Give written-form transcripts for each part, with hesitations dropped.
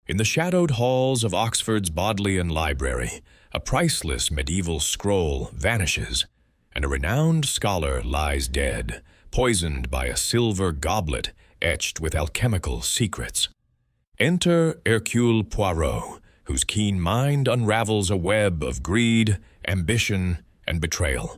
In the shadowed halls of Oxford's Bodleian Library, a priceless medieval scroll vanishes, and a renowned scholar lies dead, poisoned by a silver goblet etched with alchemical secrets. Enter Hercule Poirot, whose keen mind unravels a web of greed, ambition, and betrayal.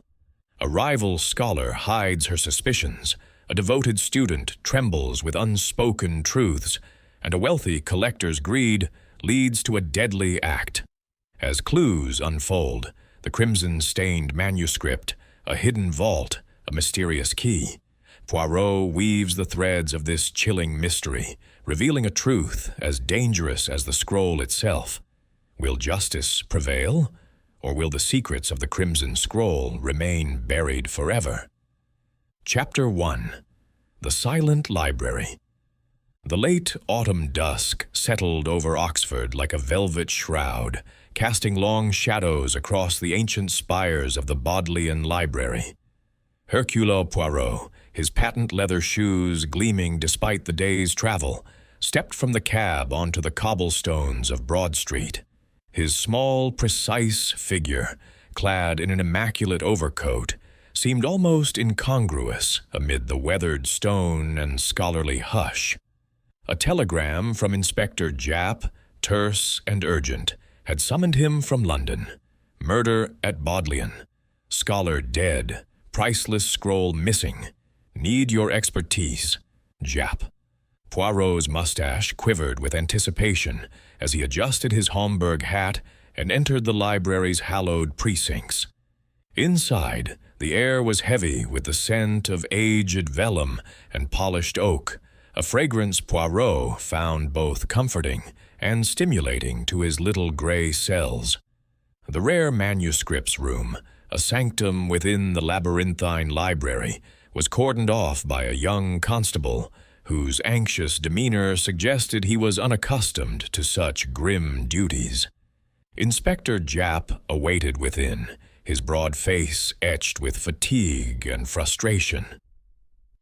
A rival scholar hides her suspicions, a devoted student trembles with unspoken truths, and a wealthy collector's greed leads to a deadly act. As clues unfold, the crimson-stained manuscript, a hidden vault, a mysterious key, Poirot weaves the threads of this chilling mystery, revealing a truth as dangerous as the scroll itself. Will justice prevail, or will the secrets of the Crimson Scroll remain buried forever? Chapter 1. The Silent Library. The late autumn dusk settled over Oxford like a velvet shroud, casting long shadows across the ancient spires of the Bodleian Library. Hercule Poirot, his patent leather shoes gleaming despite the day's travel, stepped from the cab onto the cobblestones of Broad Street. His small, precise figure, clad in an immaculate overcoat, seemed almost incongruous amid the weathered stone and scholarly hush. A telegram from Inspector Japp, terse and urgent, had summoned him from London. Murder at Bodleian. Scholar dead. Priceless scroll missing. Need your expertise. Japp. Poirot's mustache quivered with anticipation as he adjusted his Homburg hat and entered the library's hallowed precincts. Inside, the air was heavy with the scent of aged vellum and polished oak, a fragrance Poirot found both comforting and stimulating to his little gray cells. The rare manuscripts room, a sanctum within the labyrinthine library, was cordoned off by a young constable whose anxious demeanor suggested he was unaccustomed to such grim duties. Inspector Japp awaited within, his broad face etched with fatigue and frustration.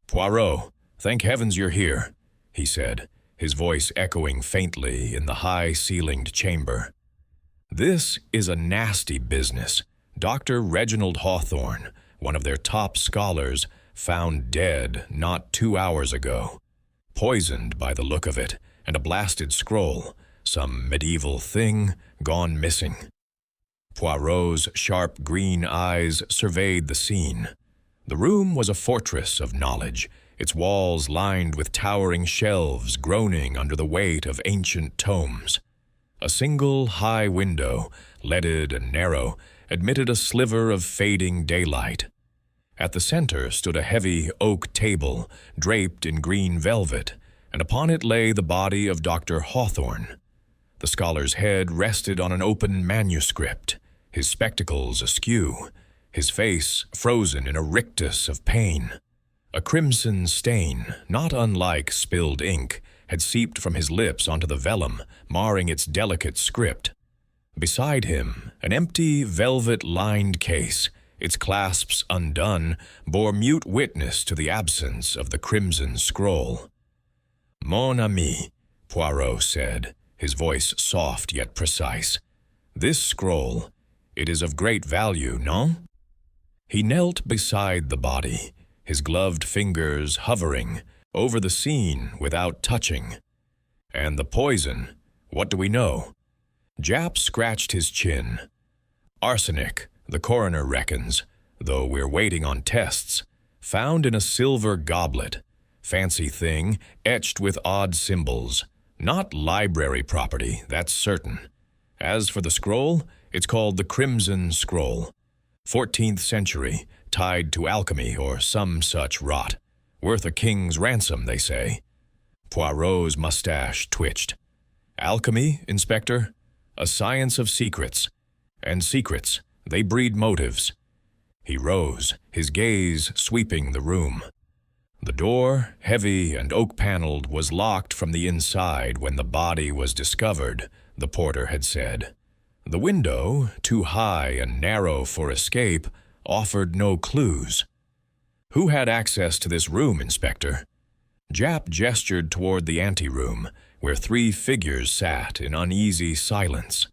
"Poirot, thank heavens you're here," he said, his voice echoing faintly in the high-ceilinged chamber. "This is a nasty business. Dr. Reginald Hawthorne, one of their top scholars, found dead not 2 hours ago. Poisoned by the look of it, and a blasted scroll, some medieval thing gone missing." Poirot's sharp green eyes surveyed the scene. The room was a fortress of knowledge, its walls lined with towering shelves groaning under the weight of ancient tomes. A single high window, leaded and narrow, admitted a sliver of fading daylight. At the center stood a heavy oak table, draped in green velvet, and upon it lay the body of Dr. Hawthorne. The scholar's head rested on an open manuscript, his spectacles askew, his face frozen in a rictus of pain. A crimson stain, not unlike spilled ink, had seeped from his lips onto the vellum, marring its delicate script. Beside him, an empty, velvet-lined case, its clasps undone, bore mute witness to the absence of the Crimson Scroll. "Mon ami," Poirot said, his voice soft yet precise. "This scroll, it is of great value, non?" He knelt beside the body, his gloved fingers hovering over the scene without touching. "And the poison, what do we know?" Japp scratched his chin. "Arsenic, the coroner reckons, though we're waiting on tests. Found in a silver goblet. Fancy thing, etched with odd symbols. Not library property, that's certain. As for the scroll, it's called the Crimson Scroll. 14th century, tied to alchemy or some such rot. Worth a king's ransom, they say." Poirot's mustache twitched. "Alchemy, Inspector? A science of secrets. And secrets, they breed motives." He rose, his gaze sweeping the room. The door, heavy and oak-paneled, was locked from the inside when the body was discovered, the porter had said. The window, too high and narrow for escape, offered no clues. "Who had access to this room, Inspector?" Japp gestured toward the anteroom, where three figures sat in uneasy silence.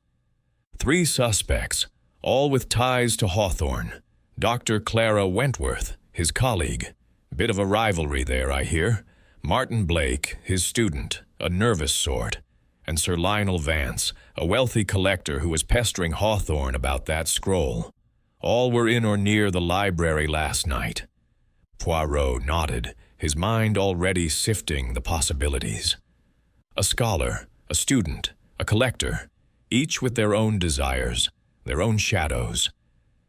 Three suspects, all with ties to Hawthorne. Dr. Clara Wentworth, his colleague. Bit of a rivalry there, I hear. Martin Blake, his student, a nervous sort. And Sir Lionel Vance, a wealthy collector who was pestering Hawthorne about that scroll. All were in or near the library last night. Poirot nodded, his mind already sifting the possibilities. A scholar, a student, a collector, each with their own desires, their own shadows.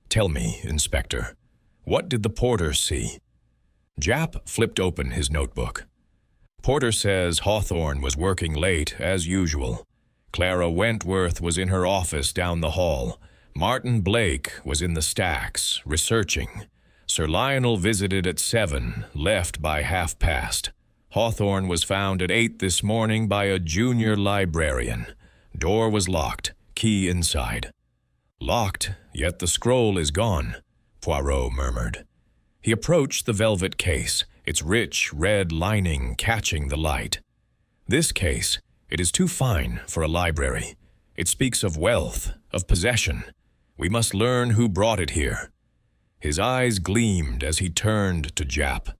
Tell me, Inspector, what did the porter see? Japp flipped open his notebook. Porter says Hawthorne was working late, as usual. Clara Wentworth was in her office down the hall. Martin Blake was in the stacks, researching. Sir Lionel visited at 7, left by past. Hawthorne was found at 8 this morning by a junior librarian. Door was locked, key inside. Locked, yet the scroll is gone, Poirot murmured. He approached the velvet case, its rich red lining catching the light. This case, it is too fine for a library. It speaks of wealth, of possession. We must learn who brought it here. His eyes gleamed as he turned to Japp.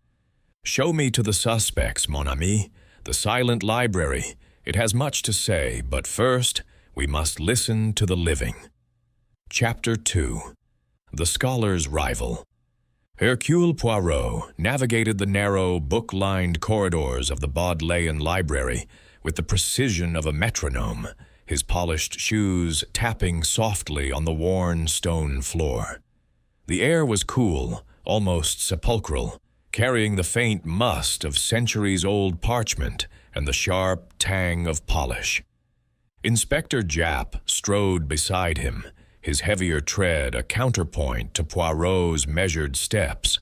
Show me to the suspects, mon ami, the silent library. It has much to say, but first, we must listen to the living. Chapter 2. The Scholar's Rival. Hercule Poirot navigated the narrow, book-lined corridors of the Bodleian Library with the precision of a metronome, his polished shoes tapping softly on the worn stone floor. The air was cool, almost sepulchral, carrying the faint must of centuries-old parchment and the sharp tang of polish. Inspector Japp strode beside him, his heavier tread a counterpoint to Poirot's measured steps.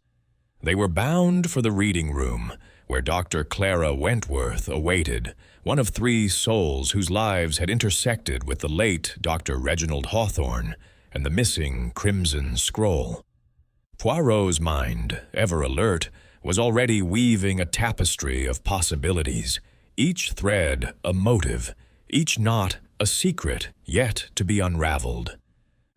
They were bound for the reading room, where Dr. Clara Wentworth awaited, one of three souls whose lives had intersected with the late Dr. Reginald Hawthorne and the missing Crimson Scroll. Poirot's mind, ever alert, was already weaving a tapestry of possibilities, each thread a motive, each knot a secret yet to be unraveled.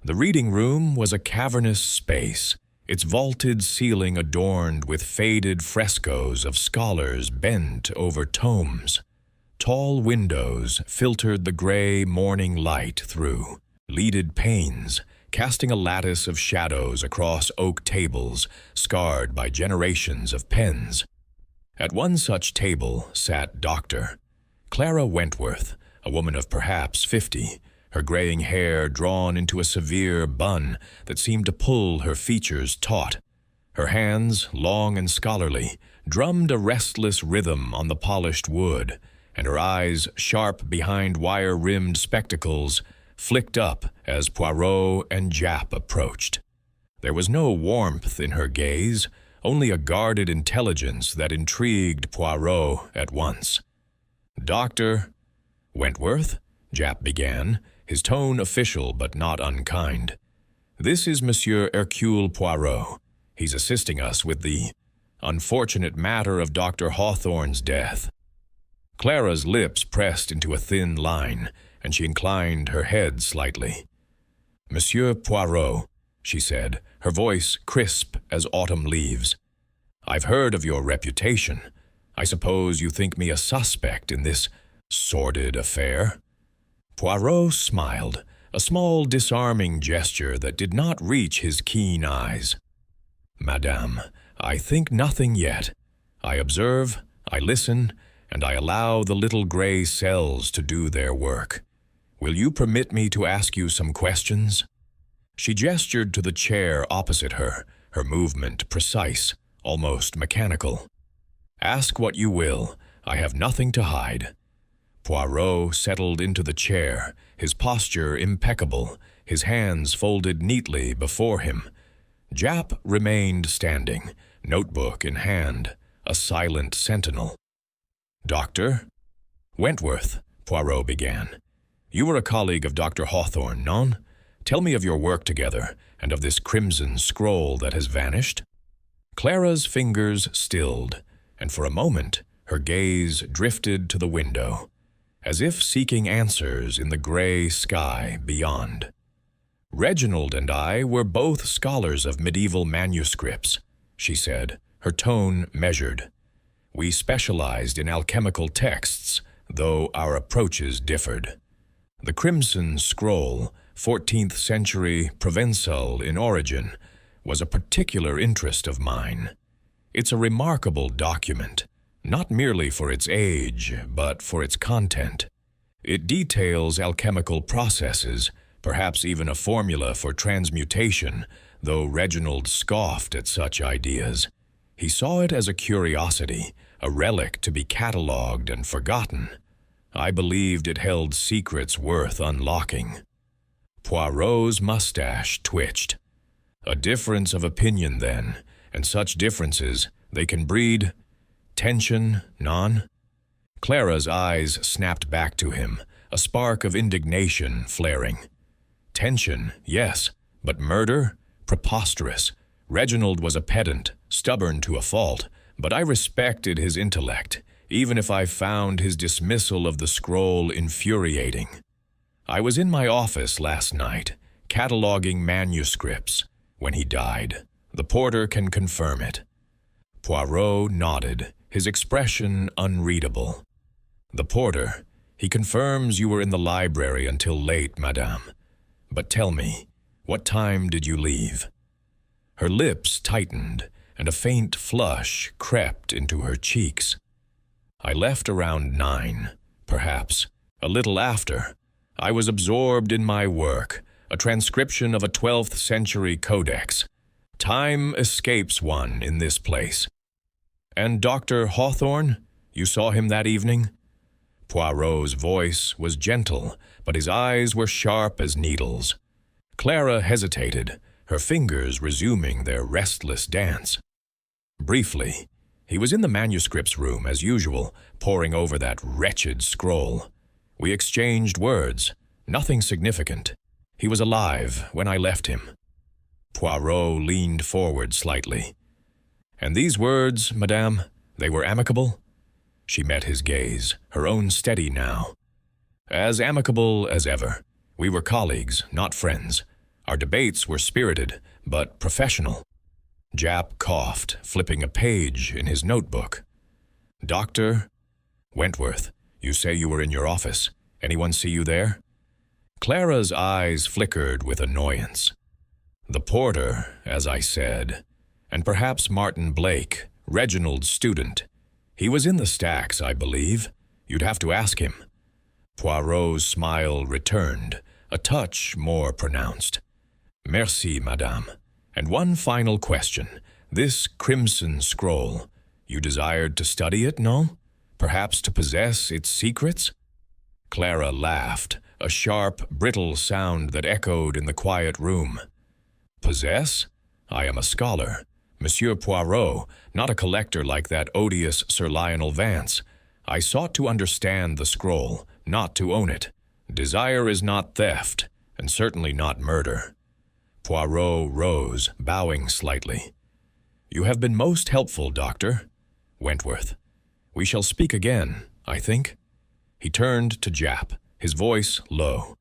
The reading room was a cavernous space, its vaulted ceiling adorned with faded frescoes of scholars bent over tomes. Tall windows filtered the gray morning light through, leaded panes, casting a lattice of shadows across oak tables scarred by generations of pens. At one such table sat Dr. Clara Wentworth, a woman of perhaps 50, her graying hair drawn into a severe bun that seemed to pull her features taut. Her hands, long and scholarly, drummed a restless rhythm on the polished wood, and her eyes, sharp behind wire-rimmed spectacles, flicked up as Poirot and Japp approached. There was no warmth in her gaze, only a guarded intelligence that intrigued Poirot at once. "Dr. Wentworth," Japp began, his tone official but not unkind. "This is Monsieur Hercule Poirot. He's assisting us with the unfortunate matter of Dr. Hawthorne's death." Clara's lips pressed into a thin line, and she inclined her head slightly. "Monsieur Poirot," she said, her voice crisp as autumn leaves. "I've heard of your reputation. I suppose you think me a suspect in this sordid affair?" Poirot smiled, a small disarming gesture that did not reach his keen eyes. "Madame, I think nothing yet. I observe, I listen, and I allow the little gray cells to do their work. Will you permit me to ask you some questions?" She gestured to the chair opposite her, her movement precise, almost mechanical. "Ask what you will. I have nothing to hide." Poirot settled into the chair, his posture impeccable, his hands folded neatly before him. Japp remained standing, notebook in hand, a silent sentinel. "Doctor?" "Wentworth," Poirot began. "You were a colleague of Dr. Hawthorne, non? Tell me of your work together, and of this crimson scroll that has vanished." Clara's fingers stilled, and for a moment her gaze drifted to the window. as if seeking answers in the gray sky beyond. "Reginald and I were both scholars of medieval manuscripts," she said, her tone measured. "We specialized in alchemical texts, though our approaches differed. The Crimson Scroll, 14th century Provençal in origin, was a particular interest of mine. It's a remarkable document, not merely for its age, but for its content. It details alchemical processes, perhaps even a formula for transmutation, though Reginald scoffed at such ideas. He saw it as a curiosity, a relic to be catalogued and forgotten. I believed it held secrets worth unlocking." Poirot's mustache twitched. "A difference of opinion, then, and such differences, they can breed tension, non?" Clara's eyes snapped back to him, a spark of indignation flaring. "Tension, yes, but murder? Preposterous. Reginald was a pedant, stubborn to a fault, but I respected his intellect, even if I found his dismissal of the scroll infuriating. I was in my office last night, cataloging manuscripts, when he died. The porter can confirm it." Poirot nodded, his expression unreadable. "The porter, he confirms you were in the library until late, madame. But tell me, what time did you leave?" Her lips tightened, and a faint flush crept into her cheeks. "I left around 9, perhaps, a little after. I was absorbed in my work, a transcription of a 12th century codex. Time escapes one in this place." "And Dr. Hawthorne? You saw him that evening?" Poirot's voice was gentle, but his eyes were sharp as needles. Clara hesitated, her fingers resuming their restless dance. "Briefly. He was in the manuscripts room, as usual, poring over that wretched scroll. We exchanged words, nothing significant. He was alive when I left him." Poirot leaned forward slightly. "And these words, madame, they were amicable?" She met his gaze, her own steady now. "As amicable as ever. We were colleagues, not friends. Our debates were spirited, but professional." Japp coughed, flipping a page in his notebook. "Dr. Wentworth, you say you were in your office. Anyone see you there?" Clara's eyes flickered with annoyance. "The porter, as I said, and perhaps Martin Blake, Reginald's student. He was in the stacks, I believe. You'd have to ask him." Poirot's smile returned, a touch more pronounced. "Merci, madame. And one final question. This Crimson Scroll, you desired to study it, no? Perhaps to possess its secrets?" Clara laughed, a sharp, brittle sound that echoed in the quiet room. "Possess? I am a scholar. Monsieur Poirot, not a collector like that odious Sir Lionel Vance. I sought to understand the scroll, not to own it. Desire is not theft, and certainly not murder." Poirot rose, bowing slightly. "You have been most helpful, Doctor Wentworth. We shall speak again, I think." He turned to Japp, his voice low.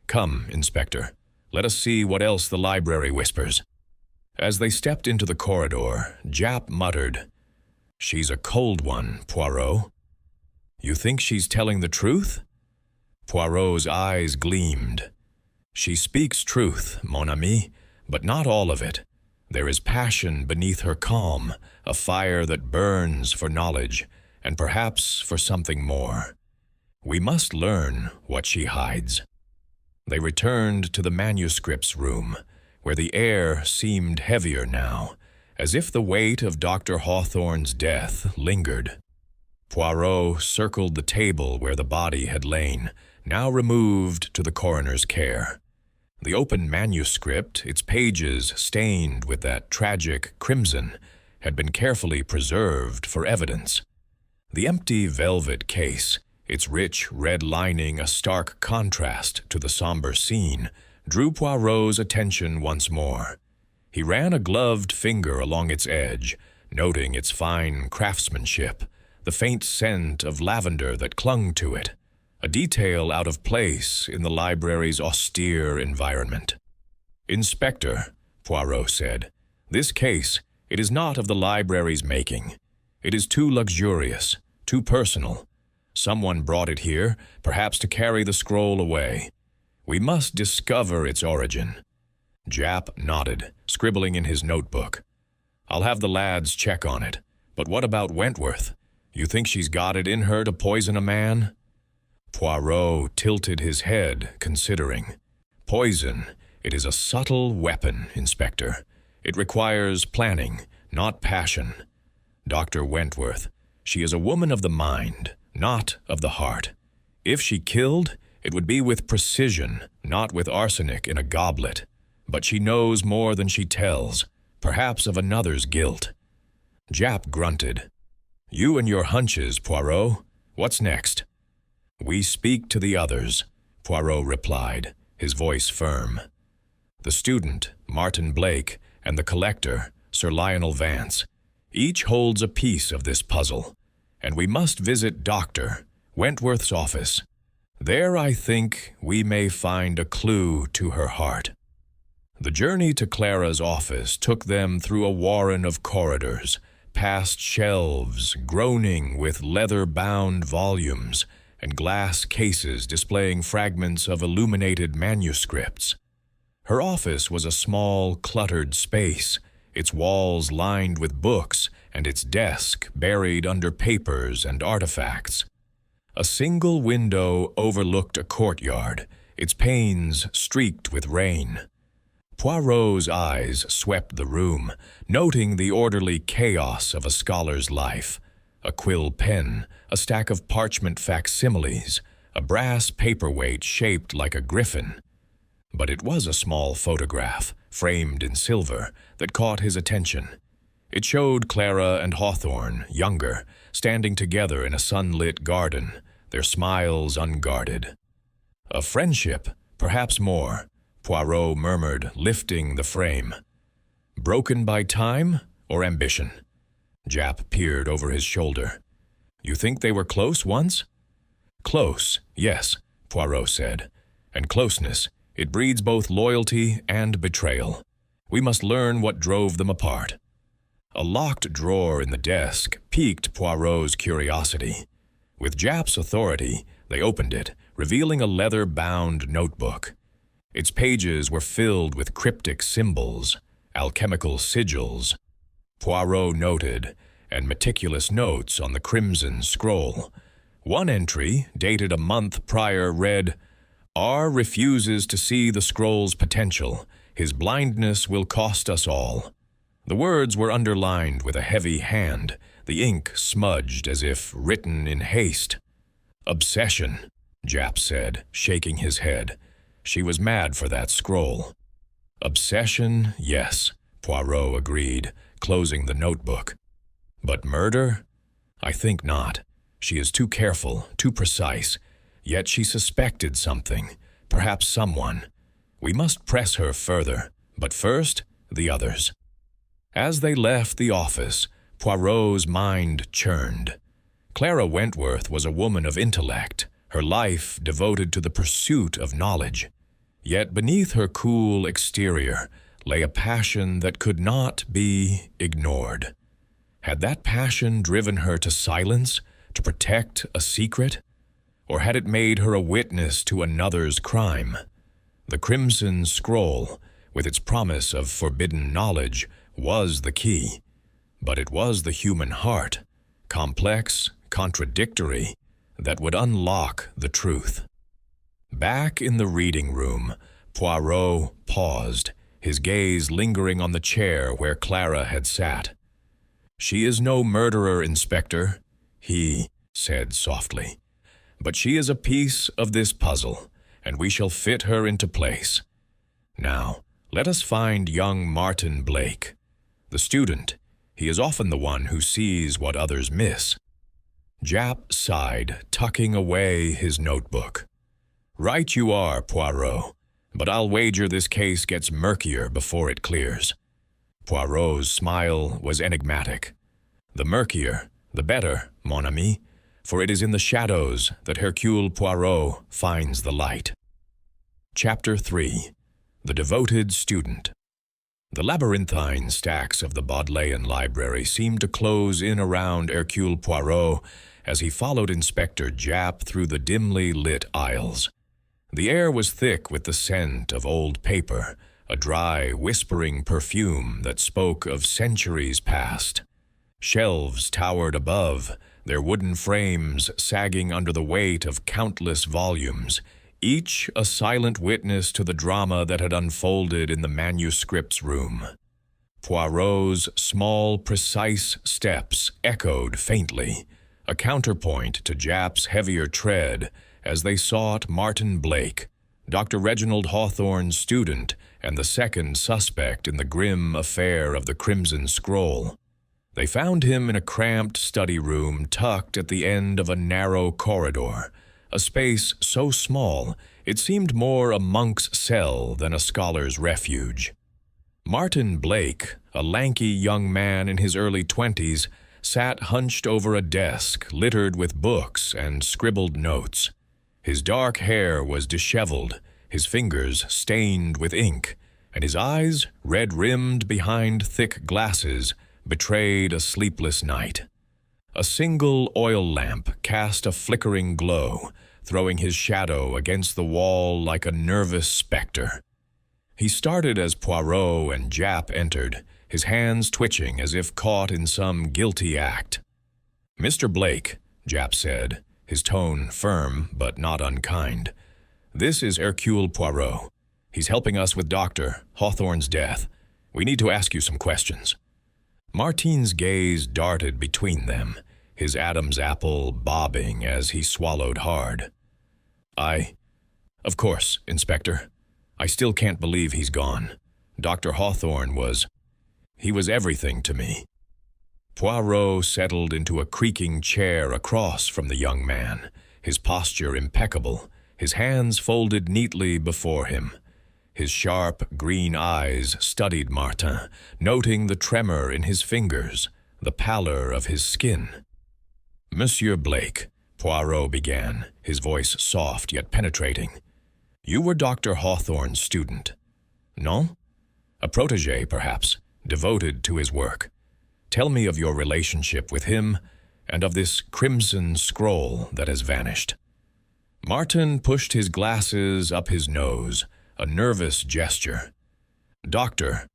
"Come, Inspector. Let us see what else the library whispers." As they stepped into the corridor, Japp muttered, "She's a cold one, Poirot." "You think she's telling the truth?" Poirot's eyes gleamed. "She speaks truth, mon ami, but not all of it. There is passion beneath her calm, a fire that burns for knowledge, and perhaps for something more. We must learn what she hides." They returned to the manuscripts room, where the air seemed heavier now, as if the weight of Dr. Hawthorne's death lingered. Poirot circled the table where the body had lain, now removed to the coroner's care. The open manuscript, its pages stained with that tragic crimson, had been carefully preserved for evidence. The empty velvet case, its rich red lining a stark contrast to the somber scene, drew Poirot's attention once more. He ran a gloved finger along its edge, noting its fine craftsmanship, the faint scent of lavender that clung to it. a detail out of place in the library's austere environment. "Inspector," Poirot said, "this case, it is not of the library's making. It is too luxurious, too personal. Someone brought it here, perhaps to carry the scroll away. We must discover its origin." Japp nodded, scribbling in his notebook. "I'll have the lads check on it. But what about Wentworth? You think she's got it in her to poison a man?" Poirot tilted his head, considering. "Poison, it is a subtle weapon, Inspector. It requires planning, not passion. Dr. Wentworth, she is a woman of the mind, not of the heart. If she killed, it would be with precision, not with arsenic in a goblet. But she knows more than she tells, perhaps of another's guilt." Japp grunted. "You and your hunches, Poirot. What's next?" "We speak to the others," Poirot replied, his voice firm. "The student, Martin Blake, and the collector, Sir Lionel Vance, each holds a piece of this puzzle, and we must visit Dr. Wentworth's office. There, I think, we may find a clue to her heart." The journey to Clara's office took them through a warren of corridors, past shelves groaning with leather-bound volumes and glass cases displaying fragments of illuminated manuscripts. Her office was a small, cluttered space, its walls lined with books and its desk buried under papers and artifacts. A single window overlooked a courtyard, its panes streaked with rain. Poirot's eyes swept the room, noting the orderly chaos of a scholar's life. A quill pen, a stack of parchment facsimiles, a brass paperweight shaped like a griffin. But it was a small photograph, framed in silver, that caught his attention. It showed Clara and Hawthorne, younger, standing together in a sunlit garden, their smiles unguarded. "A friendship, perhaps more," Poirot murmured, lifting the frame. "Broken by time or ambition?" Japp peered over his shoulder. "You think they were close once?" "Close, yes," Poirot said. "And closeness, it breeds both loyalty and betrayal. We must learn what drove them apart." A locked drawer in the desk piqued Poirot's curiosity. With Japp's authority, they opened it, revealing a leather-bound notebook. Its pages were filled with cryptic symbols, alchemical sigils. Poirot noted, and meticulous notes on the crimson scroll. One entry, dated a month prior, read, "R refuses to see the scroll's potential. His blindness will cost us all." The words were underlined with a heavy hand, the ink smudged as if written in haste. "Obsession," Japp said, shaking his head. "She was mad for that scroll." "Obsession, yes," Poirot agreed, closing the notebook. "But murder? I think not. She is too careful, too precise. Yet she suspected something, perhaps someone. We must press her further, but first, the others." As they left the office, Poirot's mind churned. Clara Wentworth was a woman of intellect, her life devoted to the pursuit of knowledge. Yet beneath her cool exterior lay a passion that could not be ignored. Had that passion driven her to silence, to protect a secret? Or had it made her a witness to another's crime? The crimson scroll, with its promise of forbidden knowledge, was the key. But it was the human heart, complex, contradictory, that would unlock the truth. Back in the reading room, Poirot paused, his gaze lingering on the chair where Clara had sat. "She is no murderer, Inspector," he said softly. "But she is a piece of this puzzle, and we shall fit her into place. Now, let us find young Martin Blake. The student, he is often the one who sees what others miss." Japp sighed, tucking away his notebook. "Right you are, Poirot, but I'll wager this case gets murkier before it clears." Poirot's smile was enigmatic. "The murkier, the better, mon ami. for it is in the shadows that Hercule Poirot finds the light. Chapter 3. The Devoted Student. The labyrinthine stacks of the Bodleian Library seemed to close in around Hercule Poirot as he followed Inspector Japp through the dimly lit aisles. The air was thick with the scent of old paper, a dry, whispering perfume that spoke of centuries past. Shelves towered above, their wooden frames sagging under the weight of countless volumes, each a silent witness to the drama that had unfolded in the manuscripts room. Poirot's small, precise steps echoed faintly, a counterpoint to Japp's heavier tread as they sought Martin Blake, Dr. Reginald Hawthorne's student and the second suspect in the grim affair of the Crimson Scroll. They found him in a cramped study room tucked at the end of a narrow corridor, a space so small it seemed more a monk's cell than a scholar's refuge. Martin Blake, a lanky young man in his early 20s, sat hunched over a desk littered with books and scribbled notes. His dark hair was disheveled, his fingers stained with ink, and his eyes, red-rimmed behind thick glasses, betrayed a sleepless night. A single oil lamp cast a flickering glow, throwing his shadow against the wall like a nervous specter. He started as Poirot and Japp entered, his hands twitching as if caught in some guilty act. "Mr. Blake," Japp said, his tone firm but not unkind. "This is Hercule Poirot. He's helping us with Dr. Hawthorne's death. We need to ask you some questions." Martine's gaze darted between them, his Adam's apple bobbing as he swallowed hard. Of course, Inspector. I still can't believe he's gone. Dr. Hawthorne was everything to me." Poirot settled into a creaking chair across from the young man, his posture impeccable, his hands folded neatly before him. His sharp green eyes studied Martin, noting the tremor in his fingers, the pallor of his skin. "Monsieur Blake," Poirot began, his voice soft yet penetrating, "you were Dr. Hawthorne's student. No? A protégé, perhaps, devoted to his work. Tell me of your relationship with him and of this crimson scroll that has vanished." Martin pushed his glasses up his nose, a nervous gesture. "Doctor,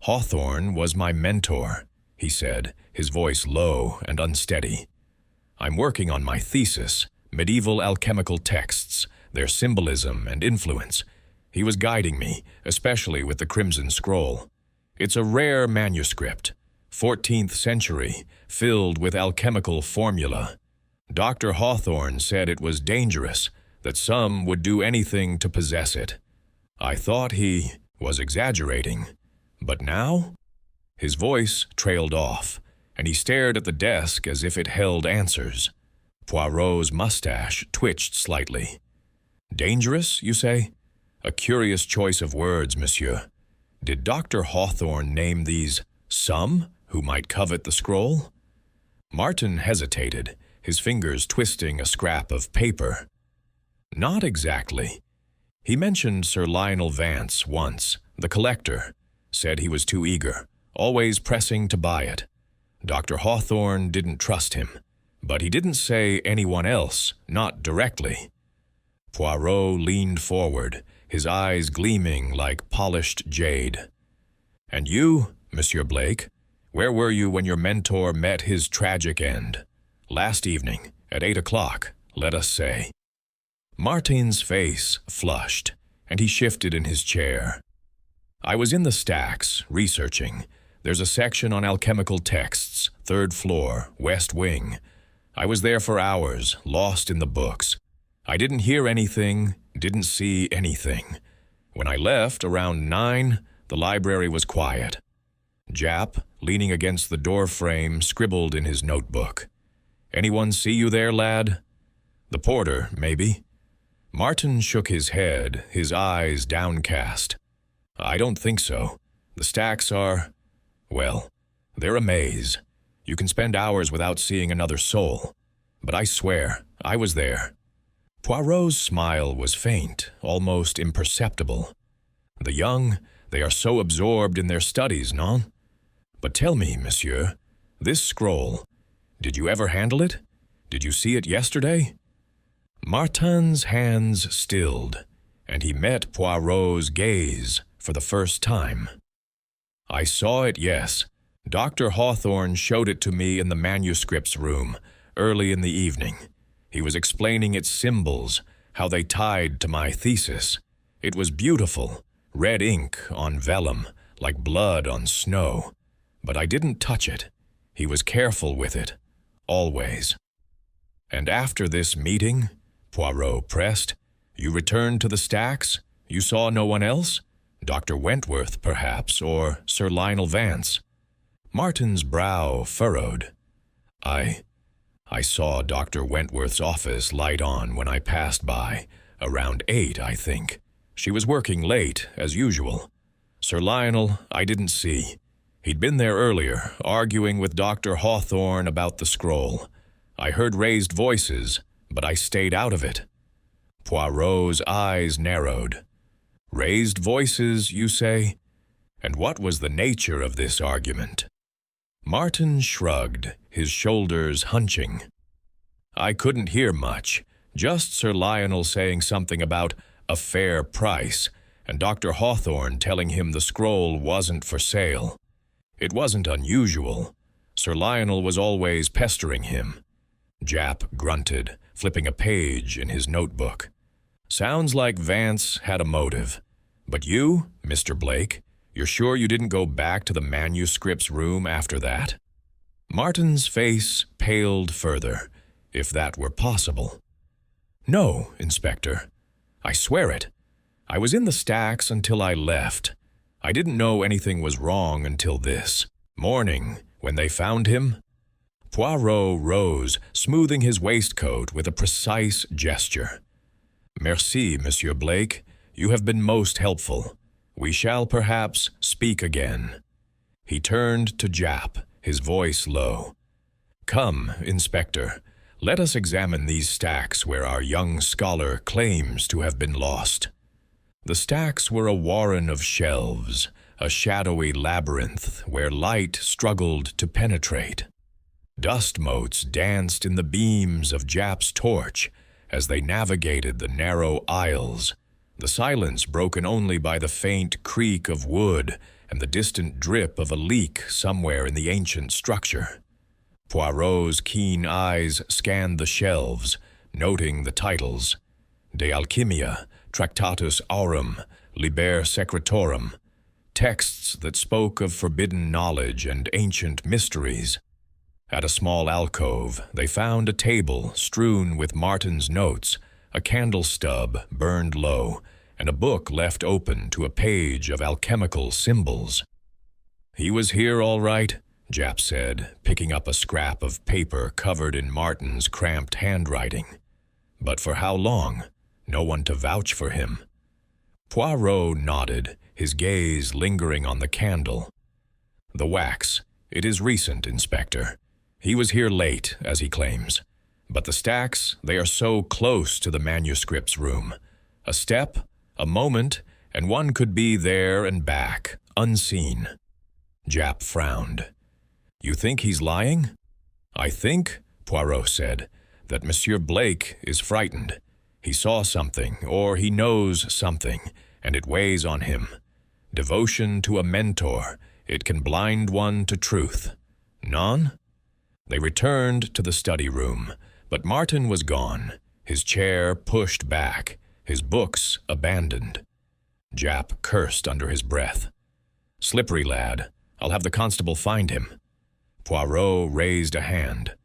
Hawthorne was my mentor," he said, his voice low and unsteady. "I'm working on my thesis, medieval alchemical texts, their symbolism and influence. He was guiding me, especially with the Crimson Scroll. It's a rare manuscript, 14th century, filled with alchemical formula. Dr. Hawthorne said it was dangerous, that some would do anything to possess it. I thought he was exaggerating, but now?" His voice trailed off, and he stared at the desk as if it held answers. Poirot's mustache twitched slightly. "Dangerous, you say? A curious choice of words, monsieur. Did Dr. Hawthorne name these some who might covet the scroll?" Martin hesitated, his fingers twisting a scrap of paper. "Not exactly. He mentioned Sir Lionel Vance once, the collector, said he was too eager, always pressing to buy it. Dr. Hawthorne didn't trust him, but he didn't say anyone else, not directly." Poirot leaned forward, his eyes gleaming like polished jade. "And you, Monsieur Blake, where were you when your mentor met his tragic end? Last evening, at 8 o'clock, let us say." Martin's face flushed, and he shifted in his chair. "I was in the stacks, researching. There's a section on alchemical texts, 3rd floor, west wing. I was there for hours, lost in the books. I didn't hear anything, didn't see anything. When I left, around 9, the library was quiet. Japp, leaning against the door frame, scribbled in his notebook. Anyone see you there, lad? The porter, maybe?" Martin shook his head, his eyes downcast. "I don't think so. The stacks are, well, they're a maze. You can spend hours without seeing another soul. But I swear, I was there." Poirot's smile was faint, almost imperceptible. "The young, they are so absorbed in their studies, non? But tell me, monsieur, this scroll, did you ever handle it? Did you see it yesterday?" Martin's hands stilled, and he met Poirot's gaze for the first time. "I saw it, yes. Dr. Hawthorne showed it to me in the manuscripts room, early in the evening. He was explaining its symbols, how they tied to my thesis. It was beautiful, red ink on vellum, like blood on snow. But I didn't touch it. He was careful with it, always." "And after this meeting," Poirot pressed, "you returned to the stacks? You saw no one else? Dr. Wentworth, perhaps, or Sir Lionel Vance?" Martin's brow furrowed. I saw Dr. Wentworth's office light on when I passed by, around 8, I think. She was working late, as usual. Sir Lionel, I didn't see. He'd been there earlier, arguing with Dr. Hawthorne about the scroll. I heard raised voices, but I stayed out of it." Poirot's eyes narrowed. "Raised voices, you say? And what was the nature of this argument?" Martin shrugged, his shoulders hunching. "I couldn't hear much, just Sir Lionel saying something about a fair price, and Dr. Hawthorne telling him the scroll wasn't for sale. It wasn't unusual. Sir Lionel was always pestering him." Japp grunted, flipping a page in his notebook. "Sounds like Vance had a motive. But you, Mr. Blake, you're sure you didn't go back to the manuscripts room after that?" Martin's face paled further, if that were possible. "No, Inspector. I swear it. I was in the stacks until I left. I didn't know anything was wrong until this morning, when they found him." Poirot rose, smoothing his waistcoat with a precise gesture. "Merci, Monsieur Blake. You have been most helpful. We shall perhaps speak again." He turned to Japp, his voice low. "Come, Inspector, let us examine these stacks where our young scholar claims to have been lost." The stacks were a warren of shelves, a shadowy labyrinth where light struggled to penetrate. Dust motes danced in the beams of Japp's torch as they navigated the narrow aisles, the silence broken only by the faint creak of wood and the distant drip of a leak somewhere in the ancient structure. Poirot's keen eyes scanned the shelves, noting the titles: De Alchimia, Tractatus Aurum, Liber Secretorum, texts that spoke of forbidden knowledge and ancient mysteries. At a small alcove, they found a table strewn with Martin's notes, a candle stub burned low, and a book left open to a page of alchemical symbols. "He was here all right," Japp said, picking up a scrap of paper covered in Martin's cramped handwriting. "But for how long? No one to vouch for him." Poirot nodded, his gaze lingering on the candle. "The wax. It is recent, Inspector. He was here late, as he claims. But the stacks, they are so close to the manuscripts room. A step, a moment, and one could be there and back, unseen." Japp frowned. "You think he's lying?" "I think," Poirot said, "that Monsieur Blake is frightened. He saw something, or he knows something, and it weighs on him. Devotion to a mentor, it can blind one to truth. Non?" They returned to the study room, but Martin was gone, his chair pushed back, his books abandoned. Japp cursed under his breath. "Slippery lad. I'll have the constable find him." Poirot raised a hand.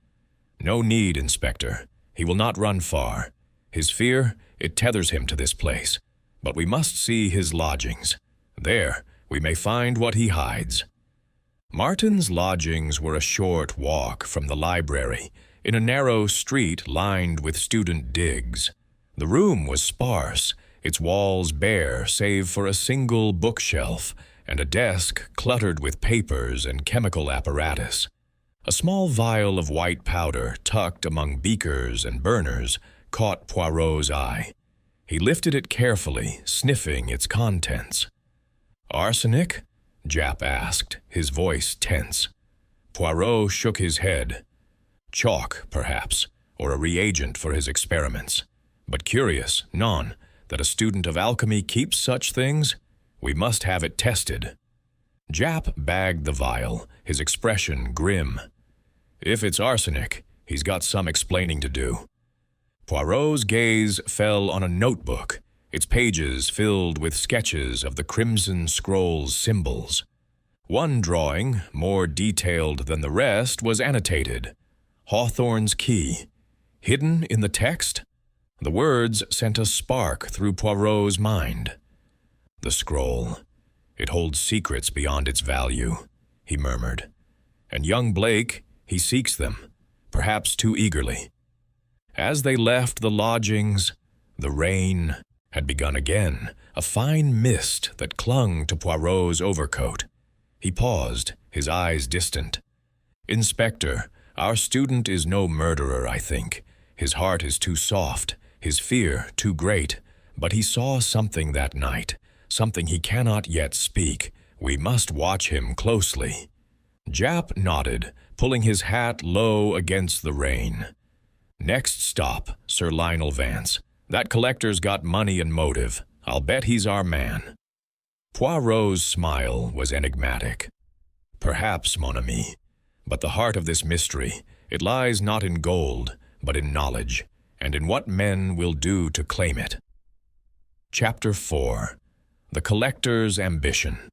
"No need, Inspector. He will not run far. His fear, it tethers him to this place. But we must see his lodgings. There, we may find what he hides." Martin's lodgings were a short walk from the library, in a narrow street lined with student digs. The room was sparse, its walls bare save for a single bookshelf and a desk cluttered with papers and chemical apparatus. A small vial of white powder tucked among beakers and burners caught Poirot's eye. He lifted it carefully, sniffing its contents. "Arsenic?" Japp asked, his voice tense. Poirot shook his head. "Chalk, perhaps, or a reagent for his experiments. But curious, non, that a student of alchemy keeps such things? We must have it tested." Japp bagged the vial, his expression grim. "If it's arsenic, he's got some explaining to do." Poirot's gaze fell on a notebook, its pages filled with sketches of the Crimson Scroll's symbols. One drawing, more detailed than the rest, was annotated. Hawthorne's key. Hidden in the text? The words sent a spark through Poirot's mind. "The scroll. It holds secrets beyond its value," he murmured. "And young Blake, he seeks them, perhaps too eagerly." As they left the lodgings, the rain had begun again, a fine mist that clung to Poirot's overcoat. He paused, his eyes distant. "Inspector, our student is no murderer, I think. His heart is too soft, his fear too great. But he saw something that night, something he cannot yet speak. We must watch him closely." Japp nodded, pulling his hat low against the rain. "Next stop, Sir Lionel Vance. That collector's got money and motive. I'll bet he's our man." Poirot's smile was enigmatic. "Perhaps, mon ami. But the heart of this mystery, it lies not in gold, but in knowledge, and in what men will do to claim it." Chapter 4. The Collector's Ambition.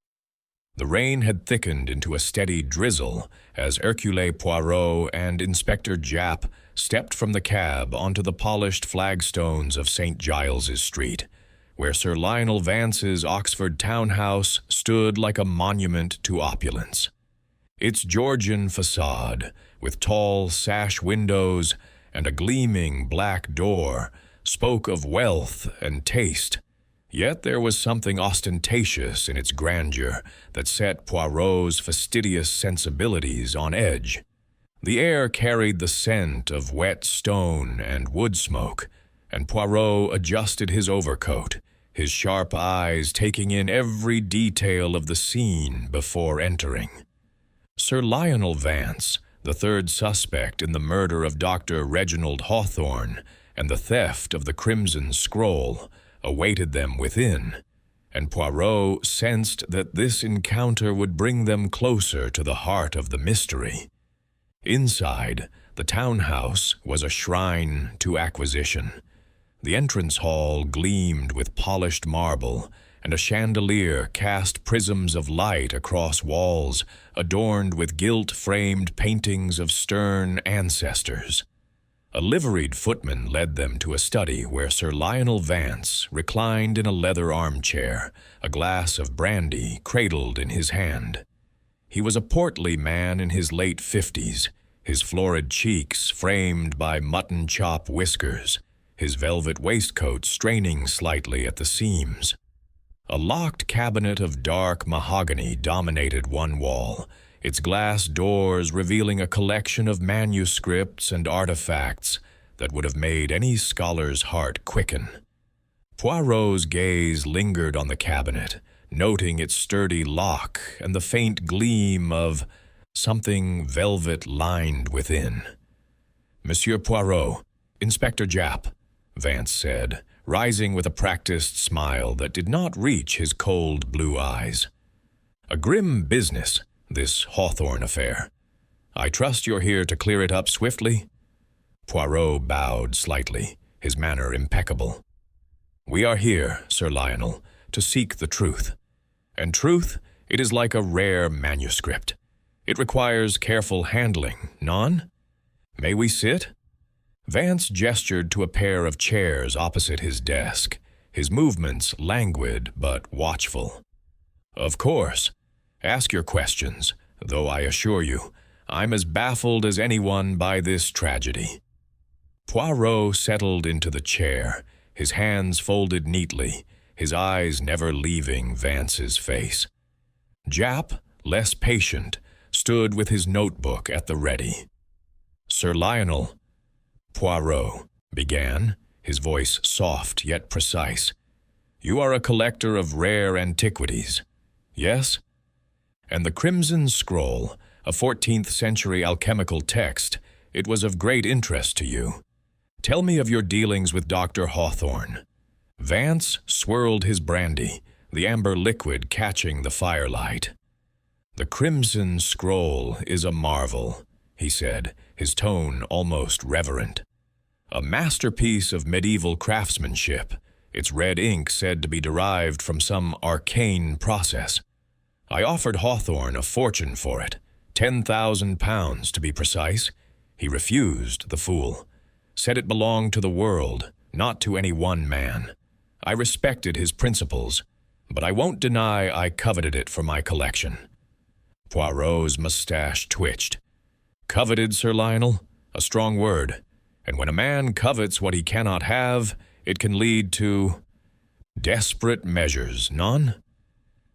The rain had thickened into a steady drizzle as Hercule Poirot and Inspector Japp stepped from the cab onto the polished flagstones of St. Giles's Street, where Sir Lionel Vance's Oxford townhouse stood like a monument to opulence. Its Georgian facade, with tall sash windows and a gleaming black door, spoke of wealth and taste. Yet there was something ostentatious in its grandeur that set Poirot's fastidious sensibilities on edge. The air carried the scent of wet stone and wood smoke, and Poirot adjusted his overcoat, his sharp eyes taking in every detail of the scene before entering. Sir Lionel Vance, the third suspect in the murder of Dr. Reginald Hawthorne and the theft of the Crimson Scroll, awaited them within, and Poirot sensed that this encounter would bring them closer to the heart of the mystery. Inside, the townhouse was a shrine to acquisition. The entrance hall gleamed with polished marble, and a chandelier cast prisms of light across walls adorned with gilt-framed paintings of stern ancestors. A liveried footman led them to a study where Sir Lionel Vance reclined in a leather armchair, a glass of brandy cradled in his hand. He was a portly man in his late 50s, his florid cheeks framed by mutton chop whiskers, his velvet waistcoat straining slightly at the seams. A locked cabinet of dark mahogany dominated one wall, its glass doors revealing a collection of manuscripts and artifacts that would have made any scholar's heart quicken. Poirot's gaze lingered on the cabinet, noting its sturdy lock and the faint gleam of something velvet-lined within. "Monsieur Poirot, Inspector Japp," Vance said, rising with a practiced smile that did not reach his cold blue eyes. "A grim business, this Hawthorne affair. I trust you're here to clear it up swiftly?" Poirot bowed slightly, his manner impeccable. "We are here, Sir Lionel, to seek the truth. And truth, it is like a rare manuscript. It requires careful handling, non? May we sit?" Vance gestured to a pair of chairs opposite his desk, his movements languid but watchful. "Of course. Ask your questions, though I assure you, I'm as baffled as anyone by this tragedy." Poirot settled into the chair, his hands folded neatly, his eyes never leaving Vance's face. Japp, less patient, stood with his notebook at the ready. "Sir Lionel," Poirot began, his voice soft yet precise, "you are a collector of rare antiquities, yes? And the Crimson Scroll, a 14th century alchemical text, it was of great interest to you. Tell me of your dealings with Dr. Hawthorne." Vance swirled his brandy, the amber liquid catching the firelight. "The Crimson Scroll is a marvel," he said, his tone almost reverent. "A masterpiece of medieval craftsmanship, its red ink said to be derived from some arcane process. I offered Hawthorne a fortune for it, £10,000 to be precise. He refused, the fool. Said it belonged to the world, not to any one man. I respected his principles, but I won't deny I coveted it for my collection." Poirot's mustache twitched. "Coveted, Sir Lionel? A strong word. And when a man covets what he cannot have, it can lead to desperate measures, non?"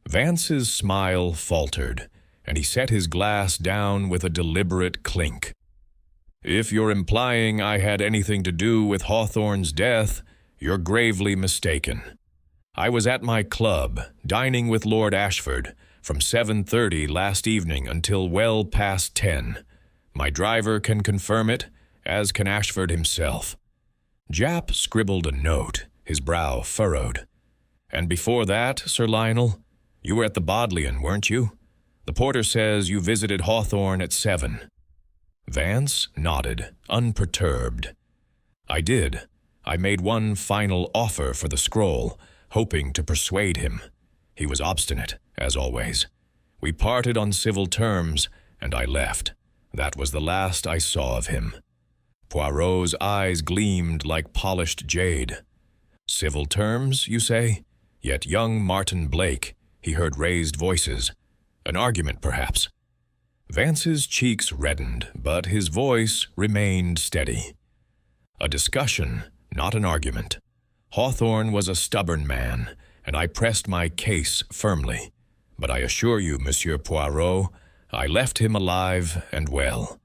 Vance's smile faltered, and he set his glass down with a deliberate clink. "If you're implying I had anything to do with Hawthorne's death, you're gravely mistaken. I was at my club, dining with Lord Ashford, from 7:30 last evening until well past 10. My driver can confirm it, as can Ashford himself." Japp scribbled a note, his brow furrowed. "And before that, Sir Lionel, you were at the Bodleian, weren't you? The porter says you visited Hawthorne at 7. Vance nodded, unperturbed. "I did. I made one final offer for the scroll, hoping to persuade him. He was obstinate, as always. We parted on civil terms, and I left. That was the last I saw of him." Poirot's eyes gleamed like polished jade. "Civil terms, you say? Yet young Martin Blake," he heard raised voices. "An argument, perhaps?" Vance's cheeks reddened, but his voice remained steady. "A discussion, not an argument. Hawthorne was a stubborn man, and I pressed my case firmly. But I assure you, Monsieur Poirot, I left him alive and well."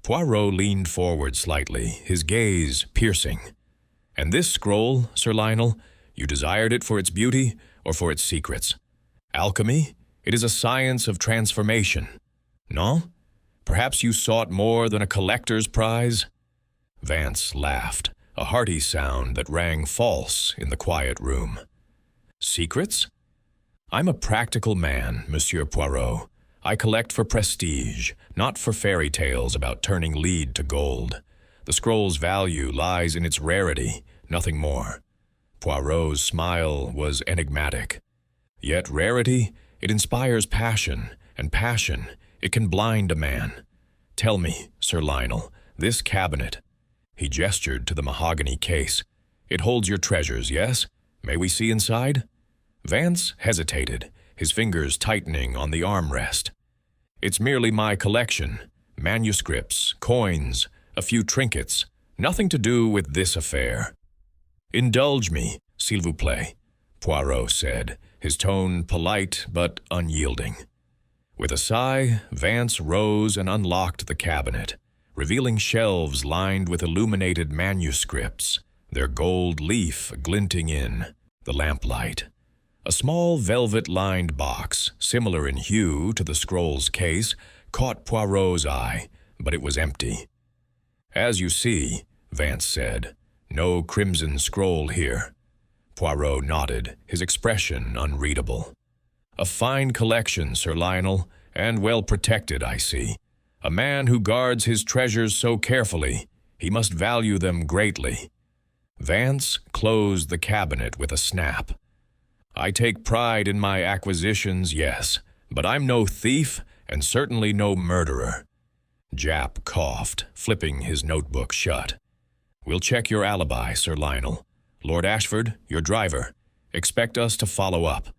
Poirot leaned forward slightly, his gaze piercing. "And this scroll, Sir Lionel, you desired it for its beauty or for its secrets? Alchemy? It is a science of transformation. No? Perhaps you sought more than a collector's prize?" Vance laughed, a hearty sound that rang false in the quiet room. "Secrets? I'm a practical man, Monsieur Poirot. I collect for prestige, not for fairy tales about turning lead to gold. The scroll's value lies in its rarity, nothing more." Poirot's smile was enigmatic. "Yet rarity, it inspires passion, and passion, it can blind a man. Tell me, Sir Lionel, this cabinet," he gestured to the mahogany case, "it holds your treasures, yes? May we see inside?" Vance hesitated, his fingers tightening on the armrest. "It's merely my collection, manuscripts, coins, a few trinkets, nothing to do with this affair." "Indulge me, s'il vous plaît," Poirot said, his tone polite but unyielding. With a sigh, Vance rose and unlocked the cabinet, revealing shelves lined with illuminated manuscripts, their gold leaf glinting in the lamplight. A small velvet-lined box, similar in hue to the scroll's case, caught Poirot's eye, but it was empty. "As you see," Vance said, "no crimson scroll here." Poirot nodded, his expression unreadable. "A fine collection, Sir Lionel, and well protected, I see. A man who guards his treasures so carefully, he must value them greatly." Vance closed the cabinet with a snap. "I take pride in my acquisitions, yes, but I'm no thief and certainly no murderer." Japp coughed, flipping his notebook shut. "We'll check your alibi, Sir Lionel. Lord Ashford, your driver. Expect us to follow up."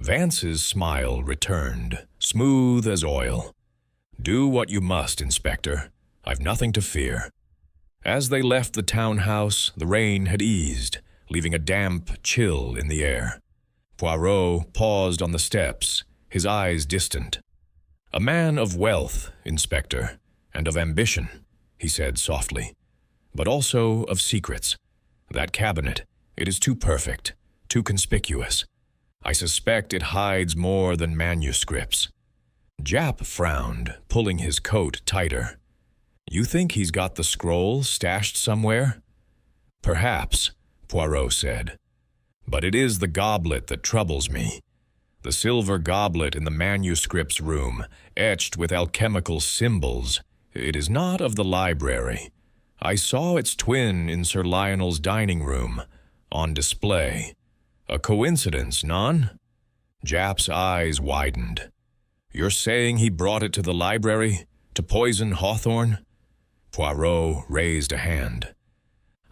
Vance's smile returned, smooth as oil. "Do what you must, Inspector. I've nothing to fear." As they left the townhouse, the rain had eased, leaving a damp chill in the air. Poirot paused on the steps, his eyes distant. "A man of wealth, Inspector, and of ambition," he said softly, "but also of secrets. That cabinet, it is too perfect, too conspicuous. I suspect it hides more than manuscripts." Jap frowned, pulling his coat tighter. "You think he's got the scroll stashed somewhere?" "Perhaps," Poirot said. "But it is the goblet that troubles me. The silver goblet in the manuscripts room, etched with alchemical symbols. It is not of the library. I saw its twin in Sir Lionel's dining room, on display. A coincidence, none?" Jap's eyes widened. "You're saying he brought it to the library, to poison Hawthorne?" Poirot raised a hand.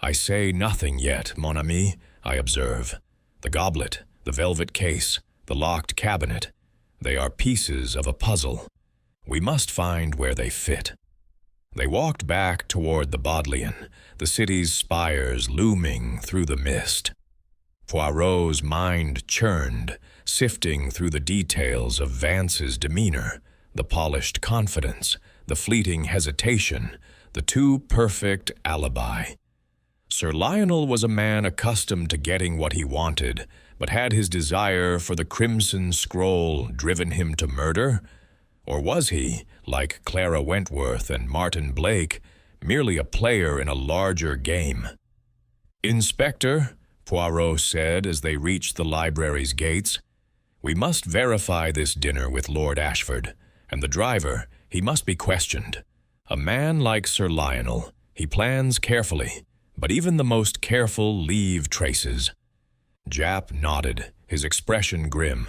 "I say nothing yet, mon ami, I observe. The goblet, the velvet case, the locked cabinet, they are pieces of a puzzle. We must find where they fit." They walked back toward the Bodleian, the city's spires looming through the mist. Poirot's mind churned, sifting through the details of Vance's demeanor, the polished confidence, the fleeting hesitation, the too perfect alibi. Sir Lionel was a man accustomed to getting what he wanted, but had his desire for the Crimson Scroll driven him to murder? Or was he, like Clara Wentworth and Martin Blake, merely a player in a larger game? "Inspector," Poirot said as they reached the library's gates, "we must verify this dinner with Lord Ashford, and the driver, he must be questioned. A man like Sir Lionel, he plans carefully, but even the most careful leave traces." Jap nodded, his expression grim.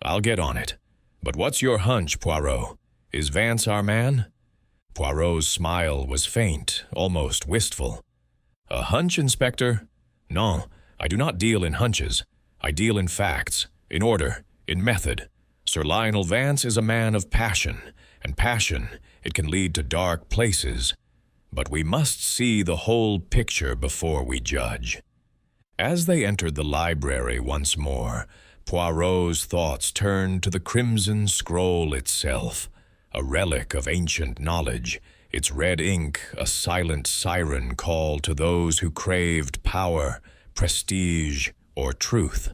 "I'll get on it. But what's your hunch, Poirot? Is Vance our man?" Poirot's smile was faint, almost wistful. "A hunch, Inspector? No, I do not deal in hunches. I deal in facts, in order, in method. Sir Lionel Vance is a man of passion, and passion, it can lead to dark places. But we must see the whole picture before we judge." As they entered the library once more, Poirot's thoughts turned to the Crimson Scroll itself, a relic of ancient knowledge, its red ink a silent siren call to those who craved power, prestige, or truth.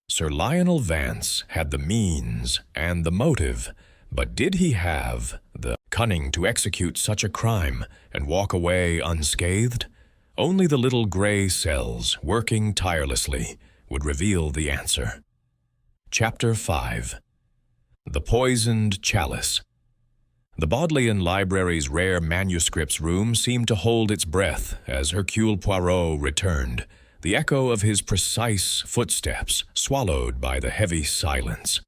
Sir Lionel Vance had the means and the motive, but did he have the cunning to execute such a crime and walk away unscathed? Only the little gray cells, working tirelessly, would reveal the answer. Chapter 5. The Poisoned Chalice. The Bodleian Library's rare manuscripts room seemed to hold its breath as Hercule Poirot returned, the echo of his precise footsteps swallowed by the heavy silence.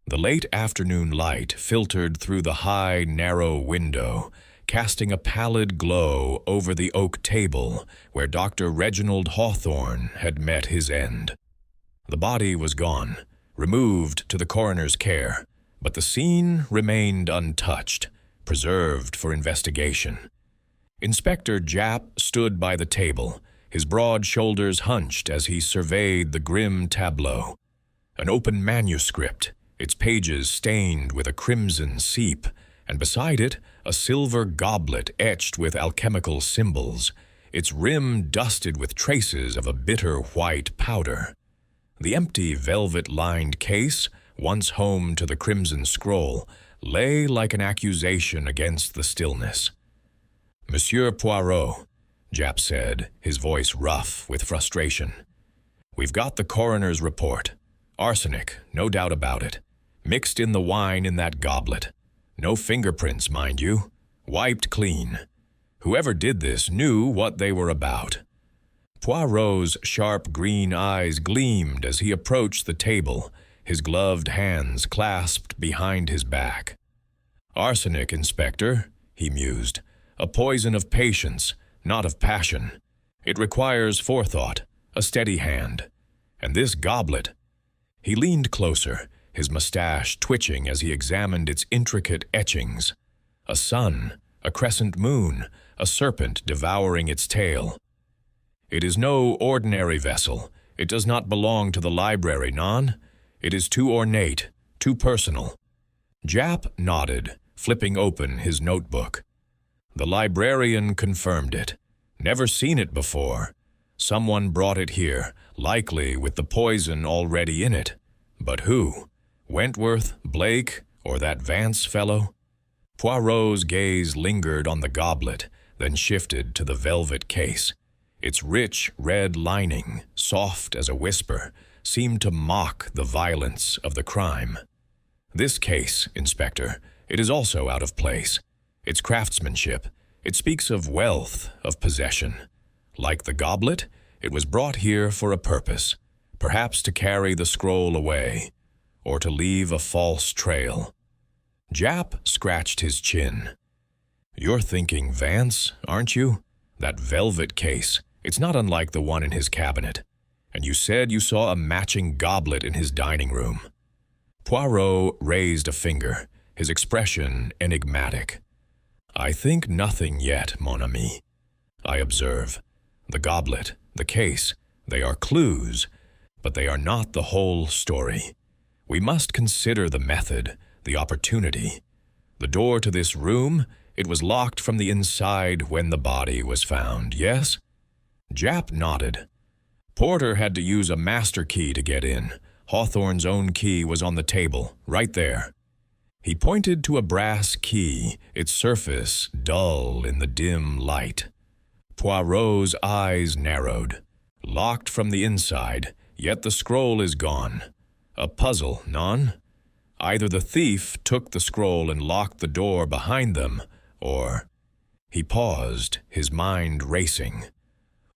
The late afternoon light filtered through the high, narrow window, casting a pallid glow over the oak table where Dr. Reginald Hawthorne had met his end. The body was gone, removed to the coroner's care, but the scene remained untouched, preserved for investigation. Inspector Jap stood by the table, his broad shoulders hunched as he surveyed the grim tableau. An open manuscript, its pages stained with a crimson seep, and beside it a silver goblet etched with alchemical symbols, its rim dusted with traces of a bitter white powder. The empty velvet-lined case, once home to the Crimson Scroll, lay like an accusation against the stillness. "Monsieur Poirot," Jap said, his voice rough with frustration, "we've got the coroner's report. Arsenic, no doubt about it, mixed in the wine in that goblet. No fingerprints, mind you. Wiped clean. Whoever did this knew what they were about." Poirot's sharp green eyes gleamed as he approached the table, his gloved hands clasped behind his back. "Arsenic, Inspector," he mused, "a poison of patience, not of passion. It requires forethought, a steady hand. And this goblet—" He leaned closer, his mustache twitching as he examined its intricate etchings. A sun, a crescent moon, a serpent devouring its tail. "It is no ordinary vessel. It does not belong to the library, non. It is too ornate, too personal." Jap nodded, flipping open his notebook. The librarian confirmed it. Never seen it before. Someone brought it here, likely with the poison already in it. But who? Wentworth, Blake, or that Vance fellow? Poirot's gaze lingered on the goblet, then shifted to the velvet case. Its rich red lining, soft as a whisper, seemed to mock the violence of the crime. This case, Inspector, it is also out of place. Its craftsmanship, it speaks of wealth, of possession. Like the goblet, it was brought here for a purpose, perhaps to carry the scroll away, or to leave a false trail. Jap scratched his chin. You're thinking Vance, aren't you? That velvet case, it's not unlike the one in his cabinet. And you said you saw a matching goblet in his dining room. Poirot raised a finger, his expression enigmatic. I think nothing yet, mon ami. I observe. The goblet, the case, they are clues, but they are not the whole story. We must consider the method, the opportunity. The door to this room, it was locked from the inside when the body was found, yes? Jap nodded. Porter had to use a master key to get in. Hawthorne's own key was on the table, right there. He pointed to a brass key, its surface dull in the dim light. Poirot's eyes narrowed. Locked from the inside, yet the scroll is gone. A puzzle, non? Either the thief took the scroll and locked the door behind them, or... He paused, his mind racing.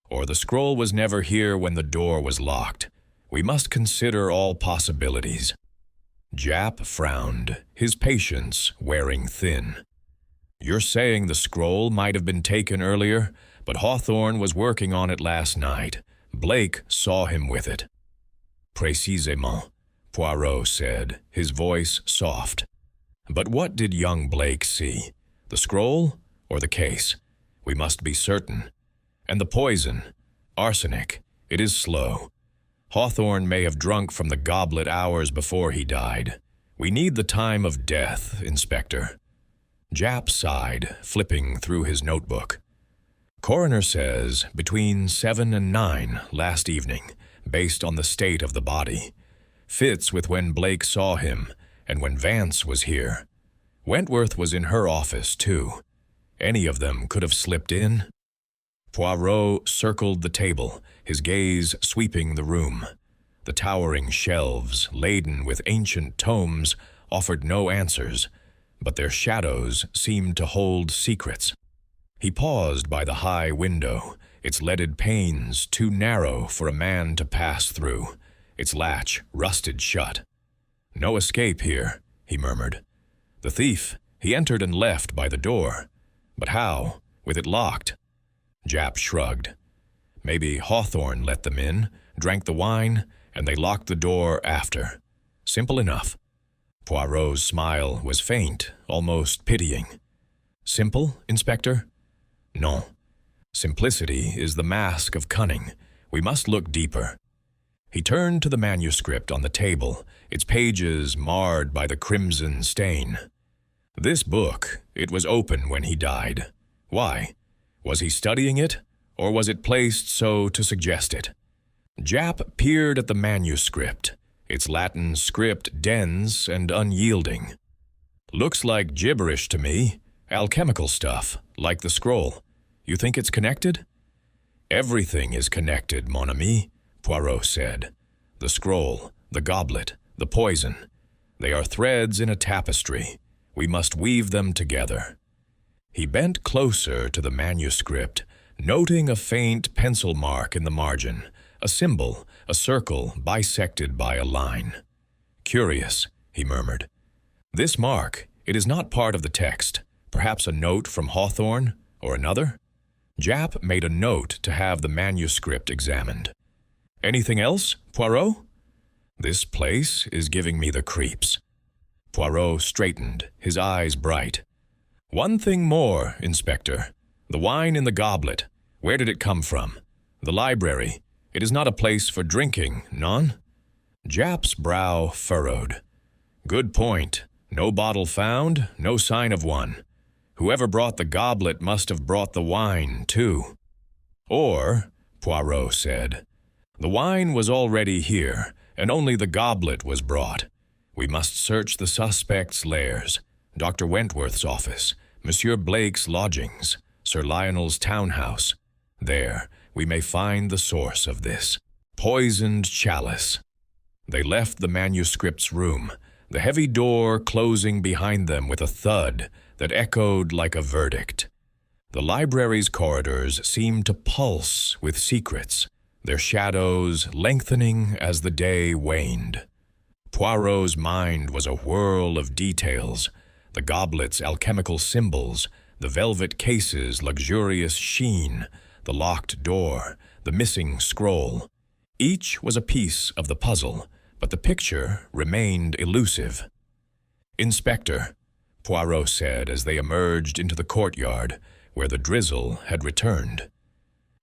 Or the scroll was never here when the door was locked. We must consider all possibilities. Jap frowned, his patience wearing thin. You're saying the scroll might have been taken earlier, but Hawthorne was working on it last night. Blake saw him with it. Précisément, Poirot said, his voice soft. But what did young Blake see? The scroll or the case? We must be certain. And the poison, arsenic, it is slow. Hawthorne may have drunk from the goblet hours before he died. We need the time of death, Inspector. Jap sighed, flipping through his notebook. Coroner says between 7 and 9 last evening, based on the state of the body. Fits with when Blake saw him and when Vance was here. Wentworth was in her office, too. Any of them could have slipped in. Poirot circled the table, his gaze sweeping the room. The towering shelves, laden with ancient tomes, offered no answers, but their shadows seemed to hold secrets. He paused by the high window, its leaded panes too narrow for a man to pass through, its latch rusted shut. No escape here, he murmured. The thief, he entered and left by the door. But how, with it locked? Jap shrugged. Maybe Hawthorne let them in, drank the wine, and they locked the door after. Simple enough. Poirot's smile was faint, almost pitying. Simple, Inspector? No. Simplicity is the mask of cunning. We must look deeper. He turned to the manuscript on the table, its pages marred by the crimson stain. This book, it was open when he died. Why? Was he studying it, or was it placed so to suggest it? Jap peered at the manuscript, its Latin script dense and unyielding. Looks like gibberish to me, alchemical stuff, like the scroll. You think it's connected? Everything is connected, mon ami, Poirot said. The scroll, the goblet, the poison. They are threads in a tapestry. We must weave them together. He bent closer to the manuscript, noting a faint pencil mark in the margin, a symbol, a circle bisected by a line. Curious, he murmured. This mark, it is not part of the text, perhaps a note from Hawthorne or another? Jap made a note to have the manuscript examined. Anything else, Poirot? This place is giving me the creeps. Poirot straightened, his eyes bright. One thing more, Inspector. The wine in the goblet. Where did it come from? The library. It is not a place for drinking, non? Jap's brow furrowed. Good point. No bottle found, no sign of one. Whoever brought the goblet must have brought the wine, too. Or, Poirot said, the wine was already here, and only the goblet was brought. We must search the suspect's lairs, Dr. Wentworth's office, Monsieur Blake's lodgings, Sir Lionel's townhouse. There, we may find the source of this poisoned chalice. They left the manuscript's room, the heavy door closing behind them with a thud that echoed like a verdict. The library's corridors seemed to pulse with secrets, their shadows lengthening as the day waned. Poirot's mind was a whirl of details, the goblet's alchemical symbols, the velvet case's luxurious sheen, the locked door, the missing scroll. Each was a piece of the puzzle, but the picture remained elusive. "Inspector," Poirot said as they emerged into the courtyard, where the drizzle had returned.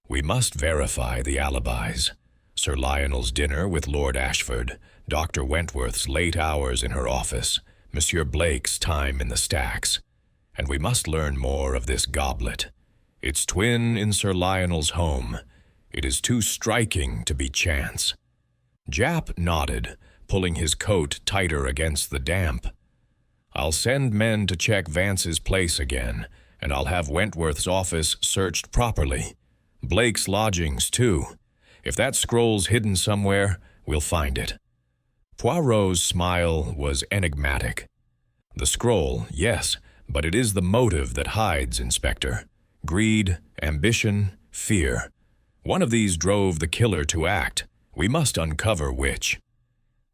"We must verify the alibis. Sir Lionel's dinner with Lord Ashford, Dr. Wentworth's late hours in her office, Monsieur Blake's time in the stacks. And we must learn more of this goblet. Its twin in Sir Lionel's home. It is too striking to be chance." Japp nodded, pulling his coat tighter against the damp. "I'll send men to check Vance's place again, and I'll have Wentworth's office searched properly. Blake's lodgings, too. If that scroll's hidden somewhere, we'll find it." Poirot's smile was enigmatic. "The scroll, yes, but it is the motive that hides, Inspector. Greed, ambition, fear. One of these drove the killer to act. We must uncover which."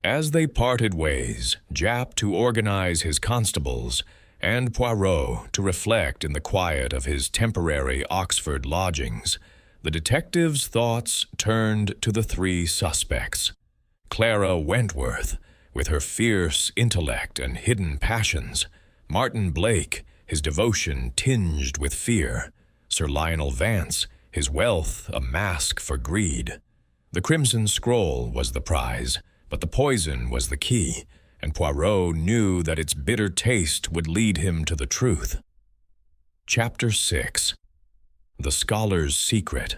As they parted ways, Japp to organize his constables, and Poirot to reflect in the quiet of his temporary Oxford lodgings, the detective's thoughts turned to the three suspects. Clara Wentworth, with her fierce intellect and hidden passions; Martin Blake, his devotion tinged with fear; Sir Lionel Vance, his wealth a mask for greed. The Crimson Scroll was the prize, but the poison was the key, and Poirot knew that its bitter taste would lead him to the truth. Chapter 6. The Scholar's Secret.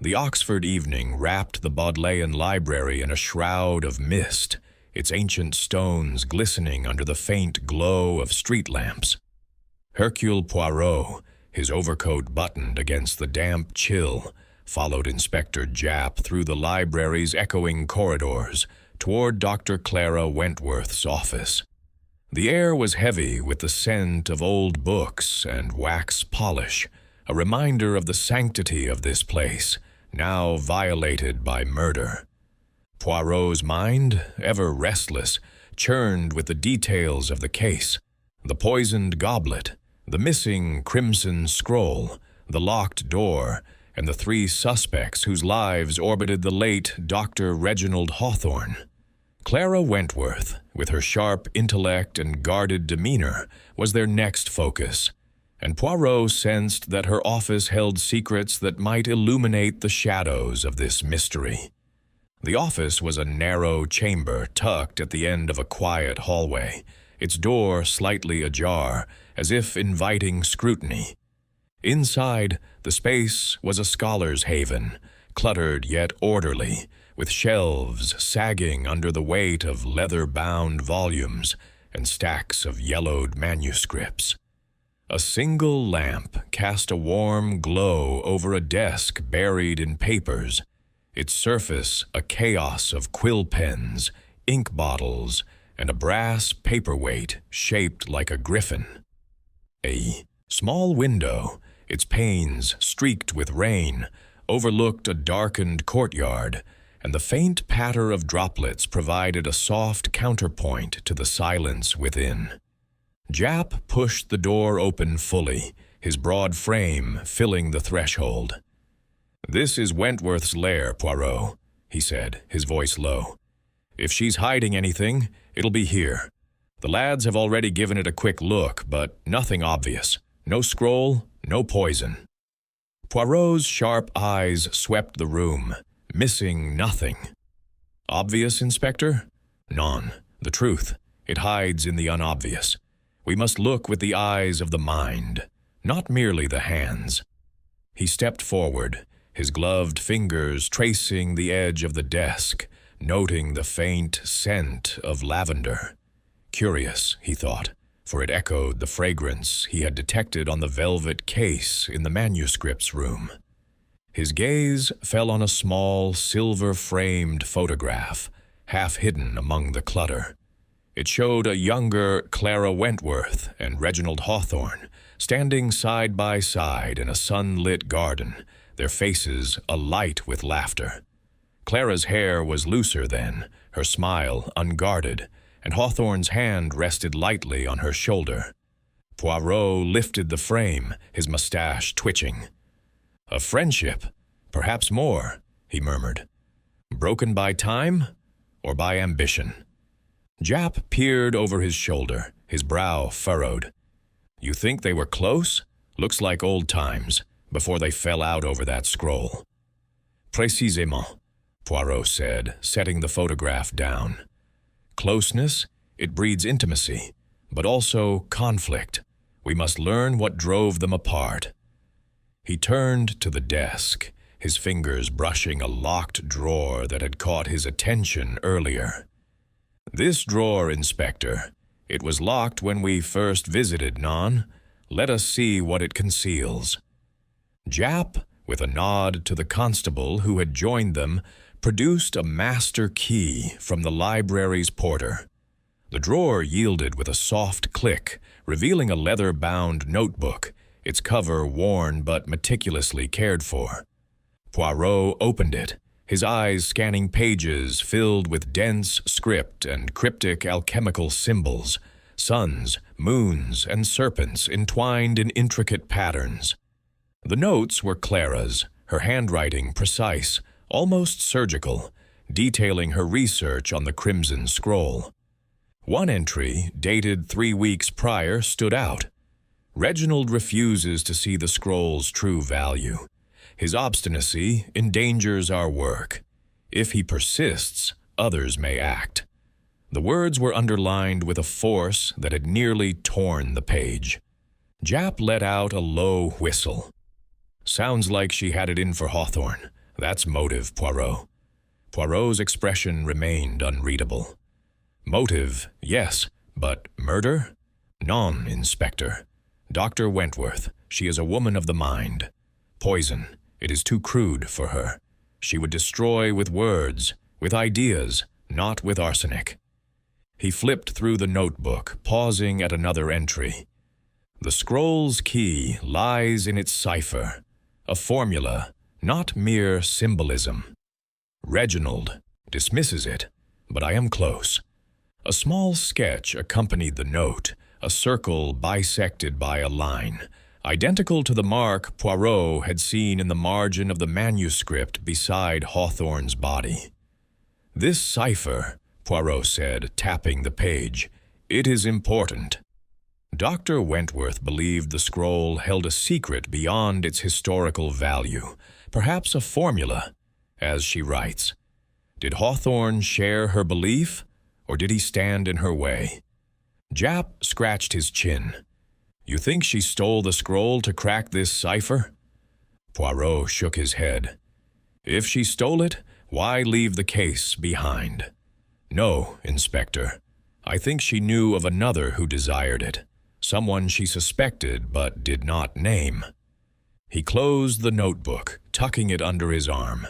The Oxford evening wrapped the Bodleian Library in a shroud of mist, its ancient stones glistening under the faint glow of street lamps. Hercule Poirot, his overcoat buttoned against the damp chill, followed Inspector Japp through the library's echoing corridors toward Dr. Clara Wentworth's office. The air was heavy with the scent of old books and wax polish, a reminder of the sanctity of this place, now violated by murder. Poirot's mind, ever restless, churned with the details of the case: the poisoned goblet, the missing crimson scroll, the locked door, and the three suspects whose lives orbited the late Dr. Reginald Hawthorne. Clara Wentworth, with her sharp intellect and guarded demeanor, was their next focus, and Poirot sensed that her office held secrets that might illuminate the shadows of this mystery. The office was a narrow chamber tucked at the end of a quiet hallway, its door slightly ajar, as if inviting scrutiny. Inside, the space was a scholar's haven, cluttered yet orderly, with shelves sagging under the weight of leather-bound volumes and stacks of yellowed manuscripts. A single lamp cast a warm glow over a desk buried in papers, its surface a chaos of quill pens, ink bottles, and a brass paperweight shaped like a griffin. A small window, its panes streaked with rain, overlooked a darkened courtyard, and the faint patter of droplets provided a soft counterpoint to the silence within. Japp pushed the door open fully, his broad frame filling the threshold. "This is Wentworth's lair, Poirot," he said, his voice low. "If she's hiding anything, it'll be here. The lads have already given it a quick look, but nothing obvious. No scroll, no poison." Poirot's sharp eyes swept the room, missing nothing. "Obvious, Inspector?" "None. The truth. It hides in the unobvious. We must look with the eyes of the mind, not merely the hands. He stepped forward, his gloved fingers tracing the edge of the desk, noting the faint scent of lavender. Curious, he thought, for it echoed the fragrance he had detected on the velvet case in the manuscripts room. His gaze fell on a small, silver-framed photograph, half hidden among the clutter. It showed a younger Clara Wentworth and Reginald Hawthorne standing side by side in a sunlit garden, their faces alight with laughter. Clara's hair was looser then, her smile unguarded, and Hawthorne's hand rested lightly on her shoulder. Poirot lifted the frame, his mustache twitching. "A friendship, perhaps more," he murmured. "Broken by time or by ambition?" Japp peered over his shoulder, his brow furrowed. "You think they were close? Looks like old times, before they fell out over that scroll." "Précisément," Poirot said, setting the photograph down. "Closeness, it breeds intimacy, but also conflict. We must learn what drove them apart." He turned to the desk, his fingers brushing a locked drawer that had caught his attention earlier. "This drawer, Inspector. It was locked when we first visited, non? Let us see what it conceals." Japp, with a nod to the constable who had joined them, produced a master key from the library's porter. The drawer yielded with a soft click, revealing a leather-bound notebook, its cover worn but meticulously cared for. Poirot opened it, his eyes scanning pages filled with dense script and cryptic alchemical symbols, suns, moons, and serpents entwined in intricate patterns. The notes were Clara's, her handwriting precise, almost surgical, detailing her research on the Crimson Scroll. One entry, dated 3 weeks prior, stood out. "Reginald refuses to see the scroll's true value. His obstinacy endangers our work. If he persists, others may act." The words were underlined with a force that had nearly torn the page. Japp let out a low whistle. "Sounds like she had it in for Hawthorne. That's motive, Poirot." Poirot's expression remained unreadable. "Motive, yes, but murder? Non, Inspector. Dr. Wentworth, she is a woman of the mind. Poison, it is too crude for her. She would destroy with words, with ideas, not with arsenic." He flipped through the notebook, pausing at another entry. "The scroll's key lies in its cipher, a formula, not mere symbolism. Reginald dismisses it, but I am close." A small sketch accompanied the note, a circle bisected by a line, identical to the mark Poirot had seen in the margin of the manuscript beside Hawthorne's body. "This cipher," Poirot said, tapping the page, "it is important." Dr. Wentworth believed the scroll held a secret beyond its historical value, perhaps a formula, as she writes. Did Hawthorne share her belief, or did he stand in her way? Japp scratched his chin. "You think she stole the scroll to crack this cipher?" Poirot shook his head. "If she stole it, why leave the case behind?" "No, Inspector. I think she knew of another who desired it, someone she suspected but did not name." He closed the notebook, tucking it under his arm.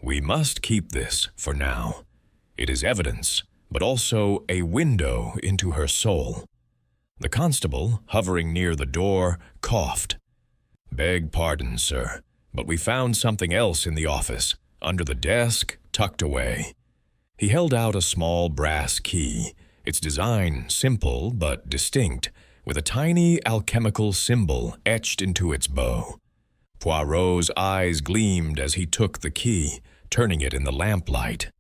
"We must keep this for now. It is evidence, but also a window into her soul." The constable, hovering near the door, coughed. "Beg pardon, sir, but we found something else in the office, under the desk, tucked away." He held out a small brass key, its design simple but distinct, with a tiny alchemical symbol etched into its bow. Poirot's eyes gleamed as he took the key, turning it in the lamplight.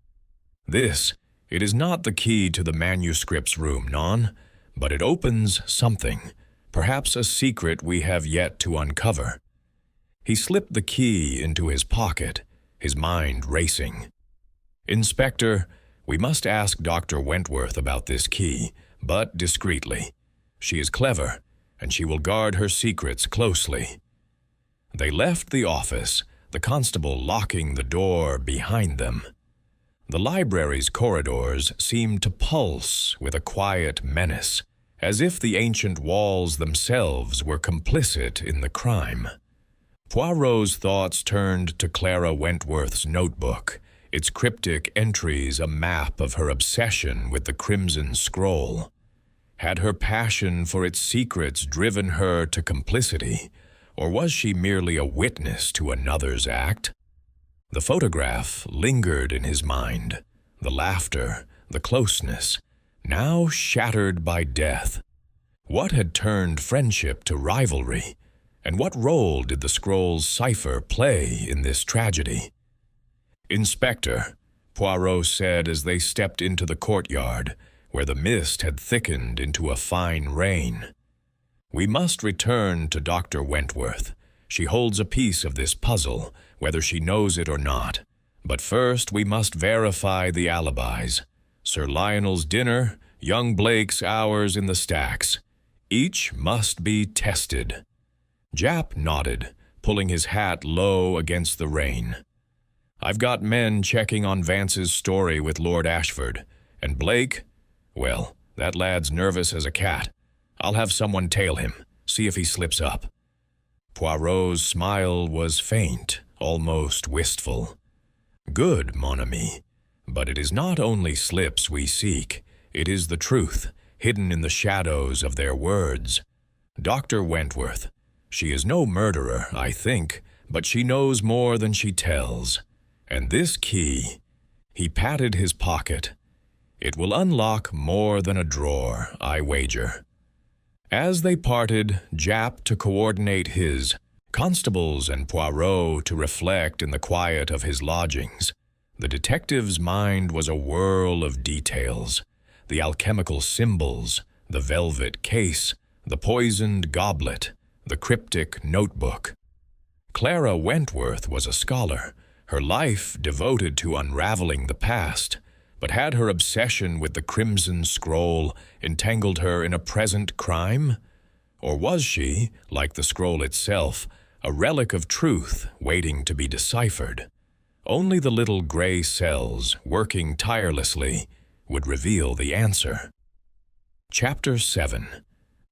It is not the key to the manuscripts room, non, but it opens something, perhaps a secret we have yet to uncover." He slipped the key into his pocket, his mind racing. "Inspector, We must ask Dr. Wentworth about this key, but discreetly. She is clever, and she will guard her secrets closely." They left the office, the constable locking the door behind them. The library's corridors seemed to pulse with a quiet menace, as if the ancient walls themselves were complicit in the crime. Poirot's thoughts turned to Clara Wentworth's notebook, its cryptic entries a map of her obsession with the Crimson Scroll. Had her passion for its secrets driven her to complicity, or was she merely a witness to another's act? The photograph lingered in his mind, the laughter, the closeness, now shattered by death. What had turned friendship to rivalry, and what role did the scroll's cipher play in this tragedy? "Inspector," Poirot said as they stepped into the courtyard, where the mist had thickened into a fine rain. "We must return to Dr. Wentworth. She holds a piece of this puzzle, whether she knows it or not. But first we must verify the alibis. Sir Lionel's dinner, young Blake's hours in the stacks. Each must be tested." Japp nodded, pulling his hat low against the rain. "I've got men checking on Vance's story with Lord Ashford. And Blake? Well, that lad's nervous as a cat. I'll have someone tail him, see if he slips up." Poirot's smile was faint, almost wistful. "Good, mon ami. But it is not only slips we seek. It is the truth, hidden in the shadows of their words. Dr. Wentworth. She is no murderer, I think, but she knows more than she tells. And this key," he patted his pocket, "it will unlock more than a drawer, I wager." As they parted, Japp to coordinate his, constables and Poirot to reflect in the quiet of his lodgings, the detective's mind was a whirl of details. The alchemical symbols, the velvet case, the poisoned goblet, the cryptic notebook. Clara Wentworth was a scholar, her life devoted to unraveling the past, but had her obsession with the Crimson Scroll entangled her in a present crime? Or was she, like the scroll itself, a relic of truth waiting to be deciphered? Only the little gray cells, working tirelessly, would reveal the answer. Chapter 7.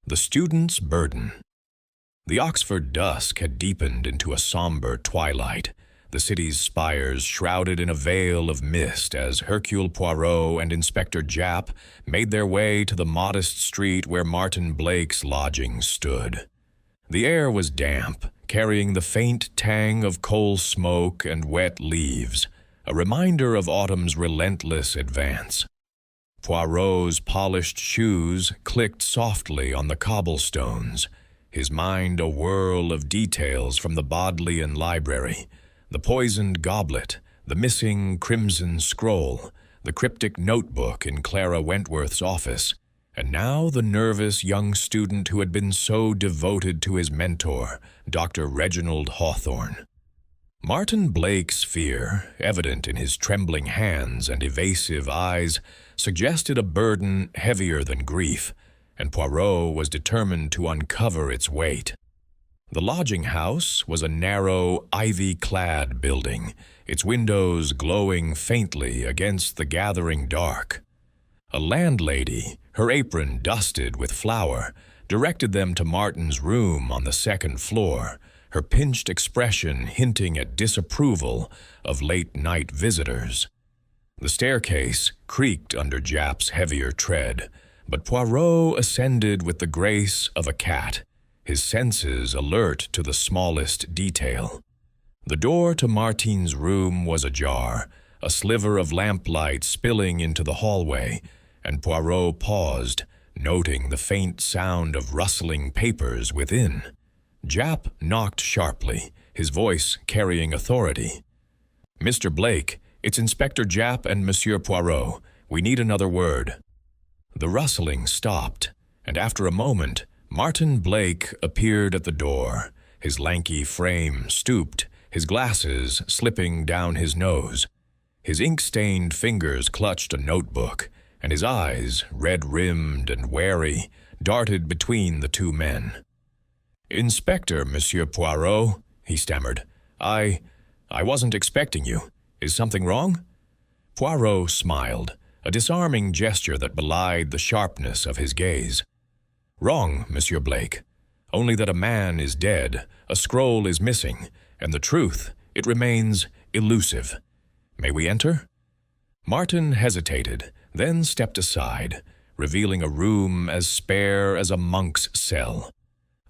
The Student's Burden. The Oxford dusk had deepened into a somber twilight, the city's spires shrouded in a veil of mist as Hercule Poirot and Inspector Japp made their way to the modest street where Martin Blake's lodgings stood. The air was damp, carrying the faint tang of coal smoke and wet leaves, a reminder of autumn's relentless advance. Poirot's polished shoes clicked softly on the cobblestones, his mind a whirl of details from the Bodleian Library, the poisoned goblet, the missing Crimson Scroll, the cryptic notebook in Clara Wentworth's office, and now the nervous young student who had been so devoted to his mentor, Dr. Reginald Hawthorne. Martin Blake's fear, evident in his trembling hands and evasive eyes, suggested a burden heavier than grief, and Poirot was determined to uncover its weight. The lodging house was a narrow, ivy-clad building, its windows glowing faintly against the gathering dark. A landlady, her apron dusted with flour, directed them to Martin's room on the second floor, her pinched expression hinting at disapproval of late-night visitors. The staircase creaked under Japp's heavier tread, but Poirot ascended with the grace of a cat, his senses alert to the smallest detail. The door to Martine's room was ajar, a sliver of lamplight spilling into the hallway, and Poirot paused, noting the faint sound of rustling papers within. Japp knocked sharply, his voice carrying authority. "Mr. Blake, it's Inspector Japp and Monsieur Poirot. We need another word." The rustling stopped, and after a moment, Martin Blake appeared at the door, his lanky frame stooped, his glasses slipping down his nose. His ink-stained fingers clutched a notebook, and his eyes, red-rimmed and wary, darted between the two men. "Inspector, Monsieur Poirot," he stammered. I wasn't expecting you. Is something wrong?" Poirot smiled, a disarming gesture that belied the sharpness of his gaze. "Wrong, Monsieur Blake. Only that a man is dead, a scroll is missing, and the truth, it remains elusive. May we enter?" Martin hesitated, then stepped aside, revealing a room as spare as a monk's cell.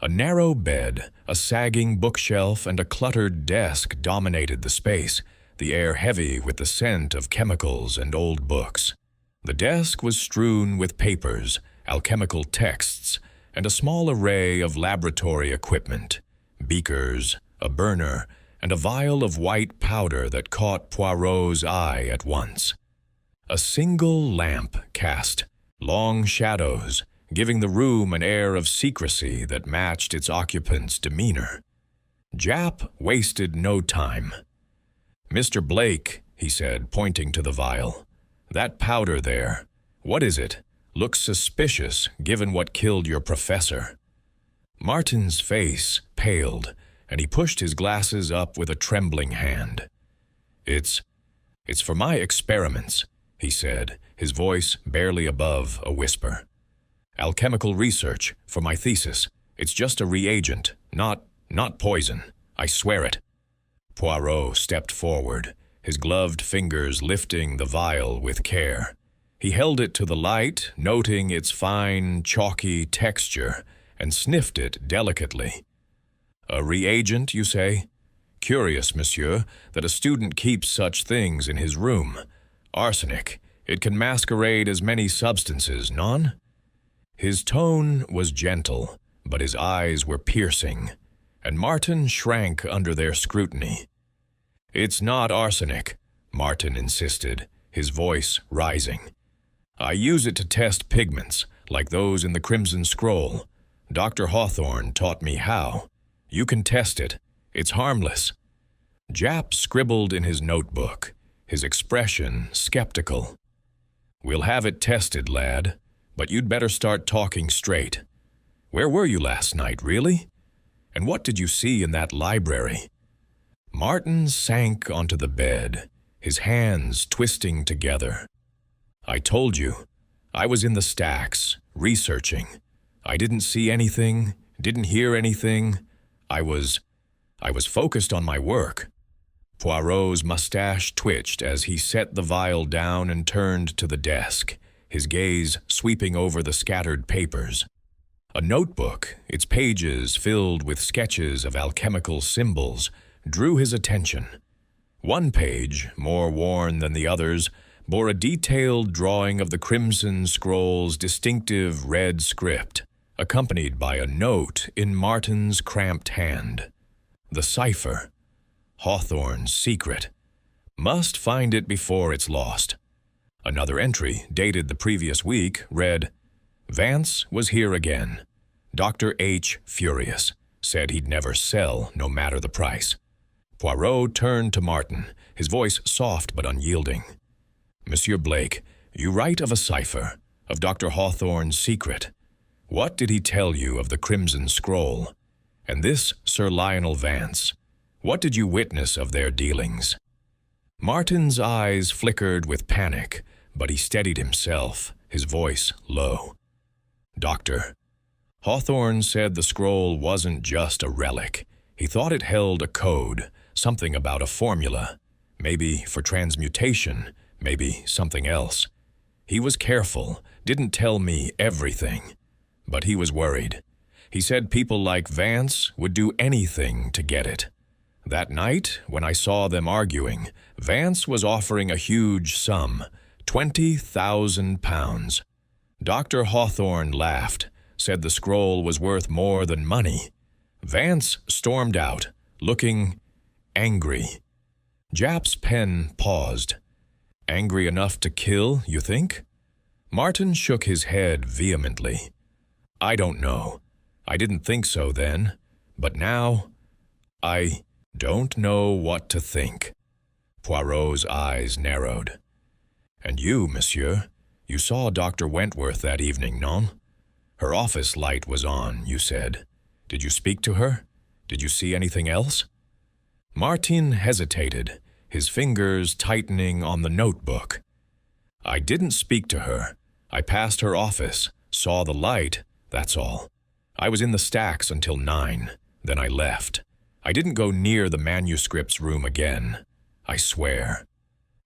A narrow bed, a sagging bookshelf, and a cluttered desk dominated the space, the air heavy with the scent of chemicals and old books. The desk was strewn with papers, alchemical texts, and a small array of laboratory equipment, beakers, a burner, and a vial of white powder that caught Poirot's eye at once. A single lamp cast long shadows, giving the room an air of secrecy that matched its occupant's demeanor. Jap wasted no time. "Mr. Blake," he said, pointing to the vial, "that powder there, what is it? Looks suspicious, given what killed your professor." Martin's face paled, and he pushed his glasses up with a trembling hand. It's for my experiments," he said, his voice barely above a whisper. "Alchemical research, for my thesis. It's just a reagent, not poison. I swear it." Poirot stepped forward, his gloved fingers lifting the vial with care. He held it to the light, noting its fine, chalky texture, and sniffed it delicately. "A reagent, you say? Curious, monsieur, that a student keeps such things in his room. Arsenic. It can masquerade as many substances, non?" His tone was gentle, but his eyes were piercing, and Martin shrank under their scrutiny. "It's not arsenic," Martin insisted, his voice rising. "I use it to test pigments, like those in the Crimson Scroll. Dr. Hawthorne taught me how. You can test it. It's harmless." Jap scribbled in his notebook, his expression skeptical. "We'll have it tested, lad, but you'd better start talking straight. Where were you last night, really? And what did you see in that library?" Martin sank onto the bed, his hands twisting together. "I told you. I was in the stacks, researching. I didn't see anything, didn't hear anything. I was focused on my work." Poirot's mustache twitched as he set the vial down and turned to the desk, his gaze sweeping over the scattered papers. A notebook, its pages filled with sketches of alchemical symbols, drew his attention. One page, more worn than the others, bore a detailed drawing of the Crimson Scroll's distinctive red script, accompanied by a note in Martin's cramped hand. The cipher. Hawthorne's secret. Must find it before it's lost. Another entry, dated the previous week, read, "Vance was here again. Dr. H. furious. Said he'd never sell, no matter the price." Poirot turned to Martin, his voice soft but unyielding. "Monsieur Blake, you write of a cipher, of Dr. Hawthorne's secret. What did he tell you of the Crimson Scroll? And this Sir Lionel Vance, what did you witness of their dealings?" Martin's eyes flickered with panic, but he steadied himself, his voice low. "Doctor, Hawthorne said the scroll wasn't just a relic. He thought it held a code, something about a formula, maybe for transmutation, maybe something else. He was careful, didn't tell me everything, but he was worried. He said people like Vance would do anything to get it. That night, when I saw them arguing, Vance was offering a huge sum, £20,000. Dr. Hawthorne laughed, said the scroll was worth more than money. Vance stormed out, looking angry. Jap's pen paused. "Angry enough to kill, you think?" Martin shook his head vehemently. "I don't know. I didn't think so then, but now I don't know what to think." Poirot's eyes narrowed. "And you, monsieur, you saw Dr. Wentworth that evening, non? Her office light was on, you said. Did you speak to her? Did you see anything else?" Martin hesitated, his fingers tightening on the notebook. "I didn't speak to her. I passed her office, saw the light, that's all. I was in the stacks until 9, then I left. I didn't go near the manuscripts room again. I swear."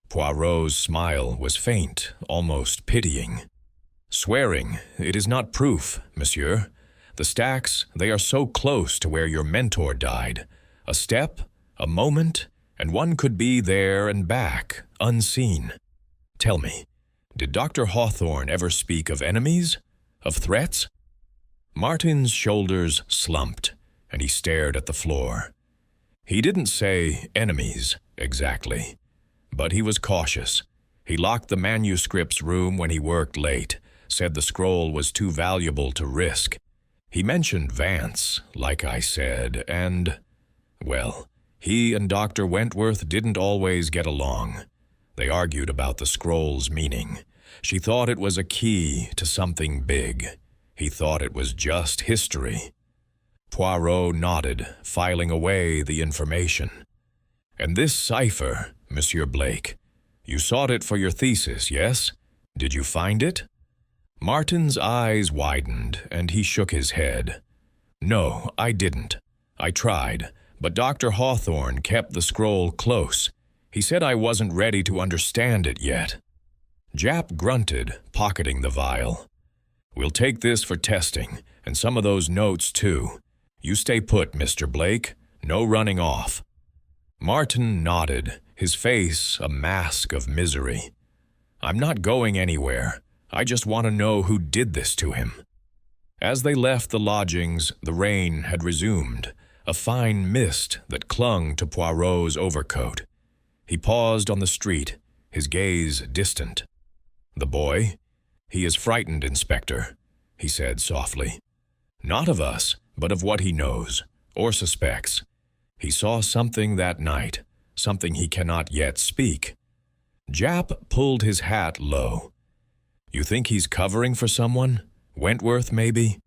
Poirot's smile was faint, almost pitying. "Swearing, it is not proof, monsieur. The stacks, they are so close to where your mentor died. A step, a moment, and one could be there and back, unseen. Tell me, did Dr. Hawthorne ever speak of enemies? Of threats?" Martin's shoulders slumped, and he stared at the floor. He didn't say enemies, exactly. But he was cautious. He locked the manuscripts room when he worked late, said the scroll was too valuable to risk. He mentioned Vance, like I said, and, well, he and Dr. Wentworth didn't always get along. They argued about the scroll's meaning. She thought it was a key to something big. He thought it was just history. Poirot nodded, filing away the information. "And this cipher, Monsieur Blake, you sought it for your thesis, yes? Did you find it?" Martin's eyes widened, and he shook his head. "No, I didn't. I tried, but Dr. Hawthorne kept the scroll close. He said I wasn't ready to understand it yet." Japp grunted, pocketing the vial. "We'll take this for testing, and some of those notes, too. You stay put, Mr. Blake. No running off." Martin nodded, his face a mask of misery. "I'm not going anywhere. I just want to know who did this to him." As they left the lodgings, the rain had resumed, a fine mist that clung to Poirot's overcoat. He paused on the street, his gaze distant. "The boy? He is frightened, Inspector," he said softly. "Not of us, but of what he knows, or suspects. He saw something that night, something he cannot yet speak." Japp pulled his hat low. "You think he's covering for someone? Wentworth, maybe?"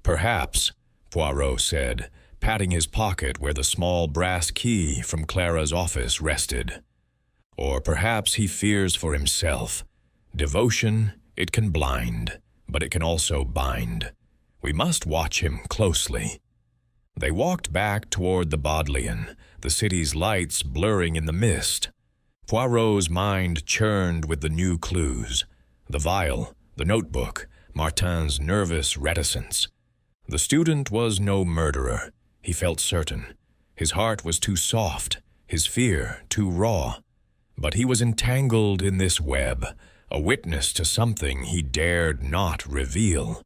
"Perhaps," Poirot said, patting his pocket where the small brass key from Clara's office rested. "Or perhaps he fears for himself. Devotion, it can blind, but it can also bind. We must watch him closely." They walked back toward the Bodleian, the city's lights blurring in the mist. Poirot's mind churned with the new clues. The vial, the notebook, Martin's nervous reticence. The student was no murderer, he felt certain. His heart was too soft, his fear too raw. But he was entangled in this web, a witness to something he dared not reveal.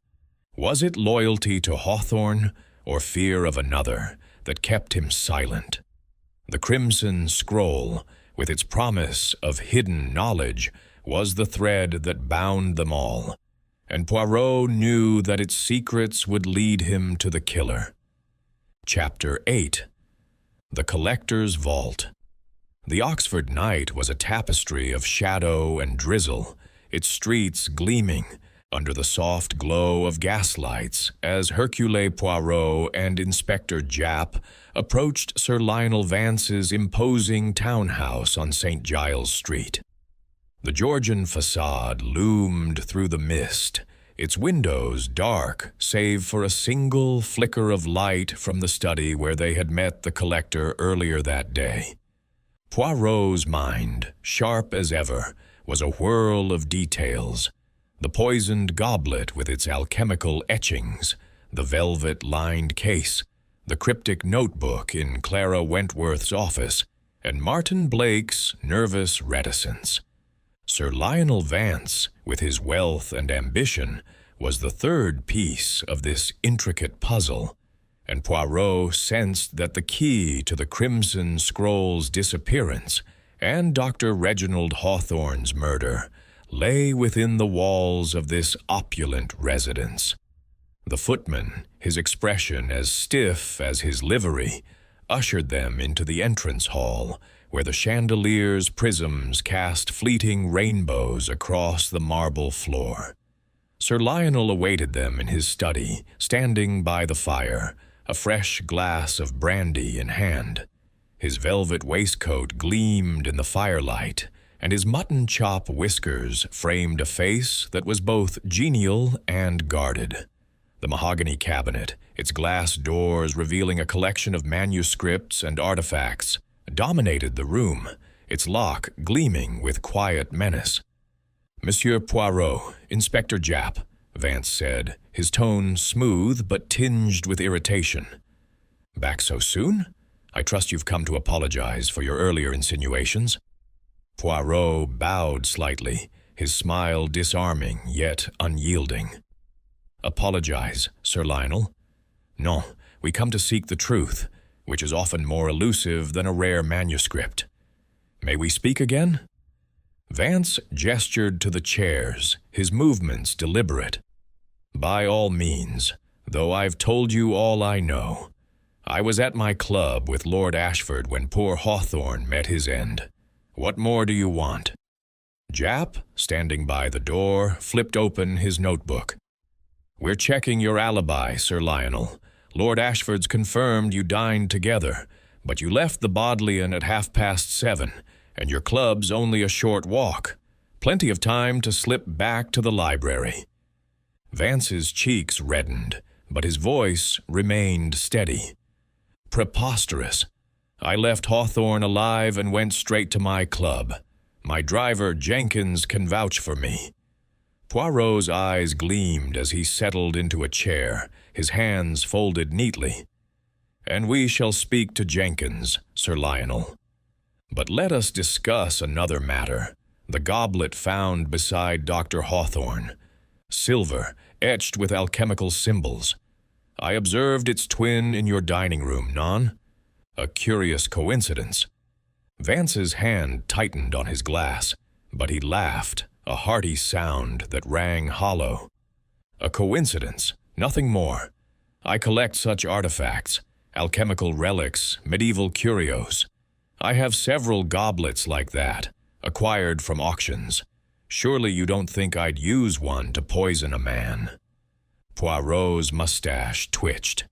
Was it loyalty to Hawthorne, or fear of another, that kept him silent? The Crimson Scroll, with its promise of hidden knowledge, was the thread that bound them all, and Poirot knew that its secrets would lead him to the killer. Chapter 8. The Collector's Vault. The Oxford night was a tapestry of shadow and drizzle, its streets gleaming under the soft glow of gaslights as Hercule Poirot and Inspector Japp approached Sir Lionel Vance's imposing townhouse on St. Giles Street. The Georgian facade loomed through the mist, its windows dark save for a single flicker of light from the study where they had met the collector earlier that day. Poirot's mind, sharp as ever, was a whirl of details. The poisoned goblet with its alchemical etchings, the velvet-lined case, the cryptic notebook in Clara Wentworth's office, and Martin Blake's nervous reticence. Sir Lionel Vance, with his wealth and ambition, was the third piece of this intricate puzzle, and Poirot sensed that the key to the Crimson Scroll's disappearance and Dr. Reginald Hawthorne's murder lay within the walls of this opulent residence. The footman, his expression as stiff as his livery, ushered them into the entrance hall, where the chandelier's prisms cast fleeting rainbows across the marble floor. Sir Lionel awaited them in his study, standing by the fire, a fresh glass of brandy in hand. His velvet waistcoat gleamed in the firelight, and his mutton chop whiskers framed a face that was both genial and guarded. The mahogany cabinet, its glass doors revealing a collection of manuscripts and artifacts, dominated the room, its lock gleaming with quiet menace. "Monsieur Poirot, Inspector Japp," Vance said, his tone smooth but tinged with irritation. "Back so soon? I trust you've come to apologize for your earlier insinuations." Poirot bowed slightly, his smile disarming yet unyielding. "Apologize, Sir Lionel? No, we come to seek the truth, which is often more elusive than a rare manuscript. May we speak again?" Vance gestured to the chairs, his movements deliberate. "By all means, though I've told you all I know. I was at my club with Lord Ashford when poor Hawthorne met his end. What more do you want?" Japp, standing by the door, flipped open his notebook. "We're checking your alibi, Sir Lionel. Lord Ashford's confirmed you dined together, but you left the Bodleian at 7:30, and your club's only a short walk. Plenty of time to slip back to the library." Vance's cheeks reddened, but his voice remained steady. "Preposterous. I left Hawthorne alive and went straight to my club. My driver, Jenkins, can vouch for me." Poirot's eyes gleamed as he settled into a chair, his hands folded neatly. "And we shall speak to Jenkins, Sir Lionel. But let us discuss another matter, the goblet found beside Dr. Hawthorne. Silver, etched with alchemical symbols. I observed its twin in your dining room, non? A curious coincidence." Vance's hand tightened on his glass, but he laughed, a hearty sound that rang hollow. "A coincidence, nothing more. I collect such artifacts, alchemical relics, medieval curios. I have several goblets like that, acquired from auctions. Surely you don't think I'd use one to poison a man?" Poirot's mustache twitched.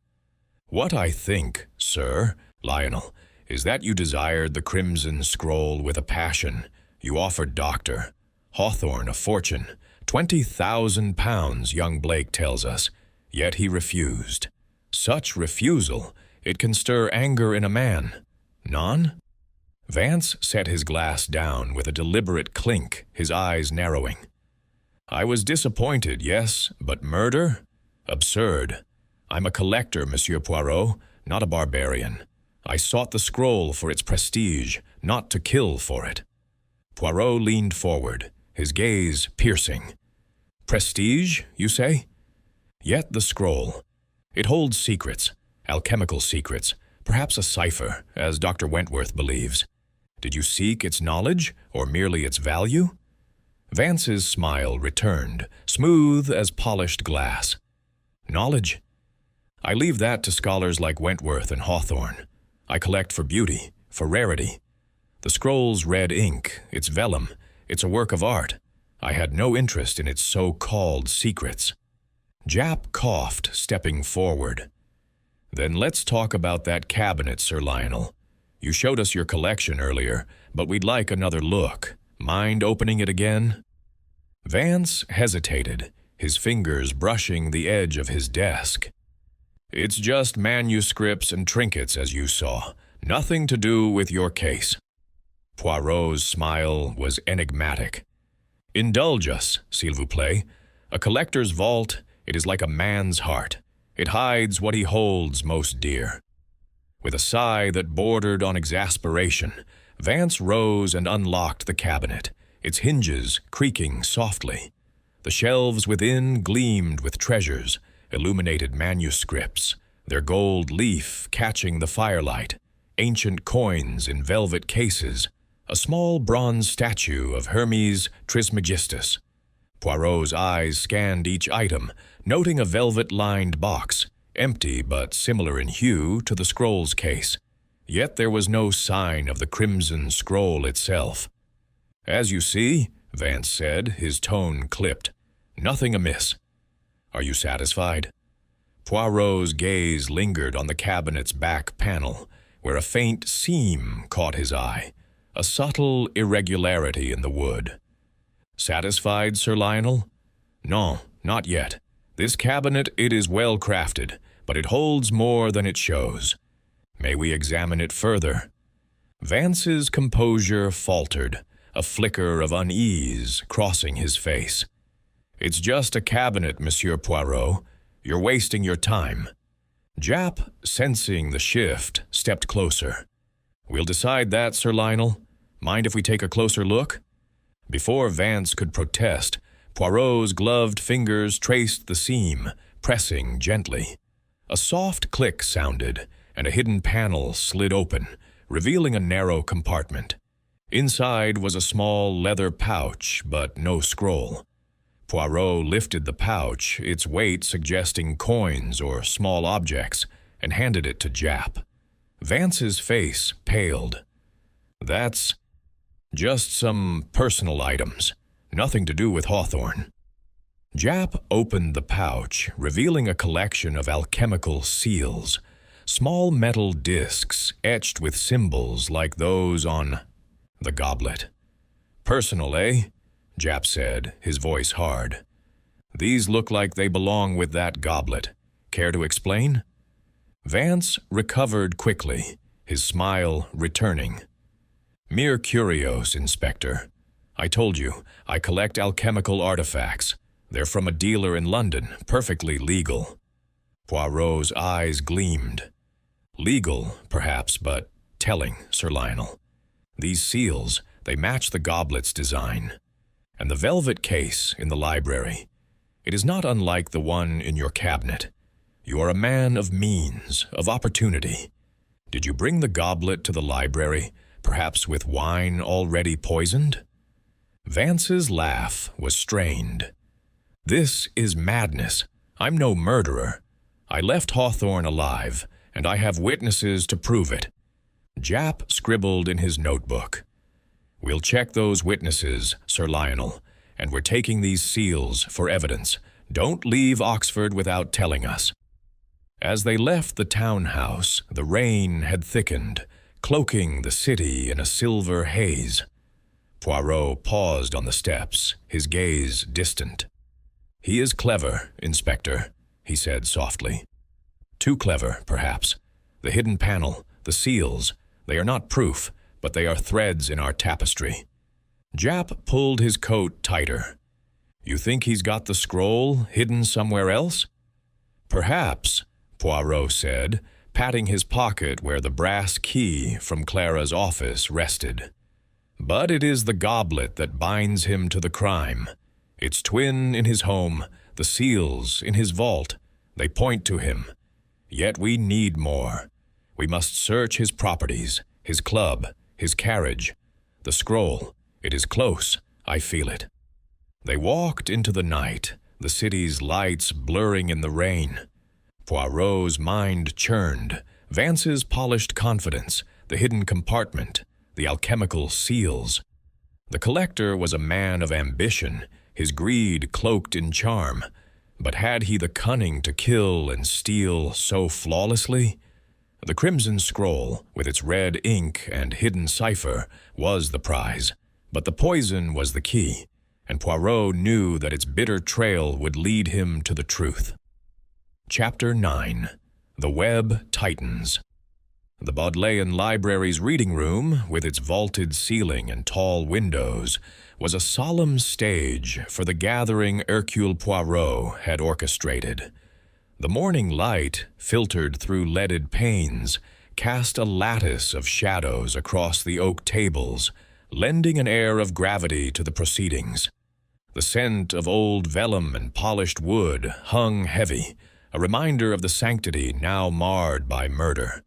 "What I think, Sir Lionel, is that you desired the Crimson Scroll with a passion. You offered Dr. Hawthorne a fortune, £20,000, young Blake tells us, yet he refused. Such refusal, it can stir anger in a man. Non?" Vance set his glass down with a deliberate clink, his eyes narrowing. "I was disappointed, yes, but murder? Absurd. I'm a collector, Monsieur Poirot, not a barbarian. I sought the scroll for its prestige, not to kill for it." Poirot leaned forward, his gaze piercing. "Prestige, you say? Yet the scroll. It holds secrets, alchemical secrets, perhaps a cipher, as Dr. Wentworth believes. Did you seek its knowledge, or merely its value?" Vance's smile returned, smooth as polished glass. "Knowledge? I leave that to scholars like Wentworth and Hawthorne. I collect for beauty, for rarity. The scroll's red ink, its vellum, it's a work of art. I had no interest in its so-called secrets." Japp coughed, stepping forward. "Then let's talk about that cabinet, Sir Lionel. You showed us your collection earlier, but we'd like another look. Mind opening it again?" Vance hesitated, his fingers brushing the edge of his desk. "It's just manuscripts and trinkets, as you saw. Nothing to do with your case." Poirot's smile was enigmatic. "Indulge us, s'il vous plaît. A collector's vault, it is like a man's heart. It hides what he holds most dear." With a sigh that bordered on exasperation, Vance rose and unlocked the cabinet, its hinges creaking softly. The shelves within gleamed with treasures, illuminated manuscripts, their gold leaf catching the firelight, ancient coins in velvet cases, a small bronze statue of Hermes Trismegistus. Poirot's eyes scanned each item, noting a velvet-lined box, empty but similar in hue to the scroll's case. Yet there was no sign of the crimson scroll itself. "As you see," Vance said, his tone clipped, "nothing amiss. Are you satisfied?" Poirot's gaze lingered on the cabinet's back panel, where a faint seam caught his eye, a subtle irregularity in the wood. "Satisfied, Sir Lionel?" "No, not yet. This cabinet, it is well crafted, but it holds more than it shows. May we examine it further?" Vance's composure faltered, a flicker of unease crossing his face. "It's just a cabinet, Monsieur Poirot. You're wasting your time." Japp, sensing the shift, stepped closer. "We'll decide that, Sir Lionel. Mind if we take a closer look?" Before Vance could protest, Poirot's gloved fingers traced the seam, pressing gently. A soft click sounded, and a hidden panel slid open, revealing a narrow compartment. Inside was a small leather pouch, but no scroll. Poirot lifted the pouch, its weight suggesting coins or small objects, and handed it to Japp. Vance's face paled. "That's just some personal items, nothing to do with Hawthorne." Japp opened the pouch, revealing a collection of alchemical seals, small metal discs etched with symbols like those on the goblet. "Personal, eh?" Japp said, his voice hard. "These look like they belong with that goblet. Care to explain?" Vance recovered quickly, his smile returning. "Mere curios, Inspector. I told you, I collect alchemical artifacts. They're from a dealer in London, perfectly legal." Poirot's eyes gleamed. "Legal, perhaps, but telling, Sir Lionel. These seals, they match the goblet's design. And the velvet case in the library, it is not unlike the one in your cabinet. You are a man of means, of opportunity. Did you bring the goblet to the library, perhaps with wine already poisoned?" Vance's laugh was strained. "This is madness. I'm no murderer. I left Hawthorne alive, and I have witnesses to prove it." Japp scribbled in his notebook. "We'll check those witnesses, Sir Lionel, and we're taking these seals for evidence. Don't leave Oxford without telling us." As they left the townhouse, the rain had thickened, cloaking the city in a silver haze. Poirot paused on the steps, his gaze distant. "He is clever, Inspector," he said softly. "Too clever, perhaps. The hidden panel, the seals, they are not proof, but they are threads in our tapestry." Japp pulled his coat tighter. "You think he's got the scroll hidden somewhere else?" "Perhaps," Poirot said, patting his pocket where the brass key from Clara's office rested. "But it is the goblet that binds him to the crime. Its twin in his home, the seals in his vault, they point to him. Yet we need more. We must search his properties, his club, his carriage. The scroll, it is close, I feel it." They walked into the night, the city's lights blurring in the rain. Poirot's mind churned, Vance's polished confidence, the hidden compartment, the alchemical seals. The collector was a man of ambition, his greed cloaked in charm. But had he the cunning to kill and steal so flawlessly? The crimson scroll, with its red ink and hidden cipher, was the prize, but the poison was the key, and Poirot knew that its bitter trail would lead him to the truth. Chapter 9. The Web Tightens. The Bodleian Library's reading room, with its vaulted ceiling and tall windows, was a solemn stage for the gathering Hercule Poirot had orchestrated. The morning light, filtered through leaded panes, cast a lattice of shadows across the oak tables, lending an air of gravity to the proceedings. The scent of old vellum and polished wood hung heavy, a reminder of the sanctity now marred by murder.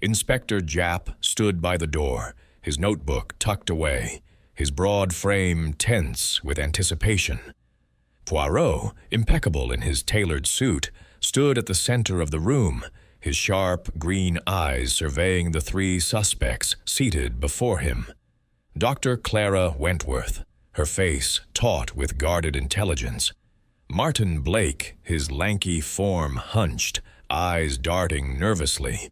Inspector Japp stood by the door, his notebook tucked away, his broad frame tense with anticipation. Poirot, impeccable in his tailored suit, stood at the center of the room, his sharp green eyes surveying the three suspects seated before him. Dr. Clara Wentworth, her face taut with guarded intelligence. Martin Blake, his lanky form hunched, eyes darting nervously.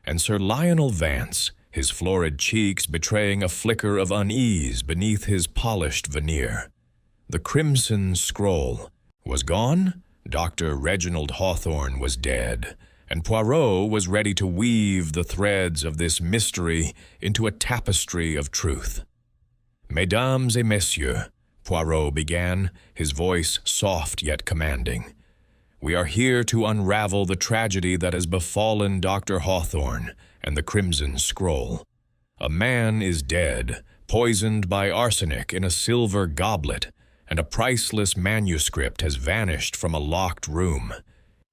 And Sir Lionel Vance, his florid cheeks betraying a flicker of unease beneath his polished veneer. The crimson scroll was gone. Dr. Reginald Hawthorne was dead, and Poirot was ready to weave the threads of this mystery into a tapestry of truth. Mesdames et messieurs, Poirot began, his voice soft yet commanding, we are here to unravel the tragedy that has befallen Dr. Hawthorne and the Crimson Scroll. A man is dead, poisoned by arsenic in a silver goblet, and a priceless manuscript has vanished from a locked room.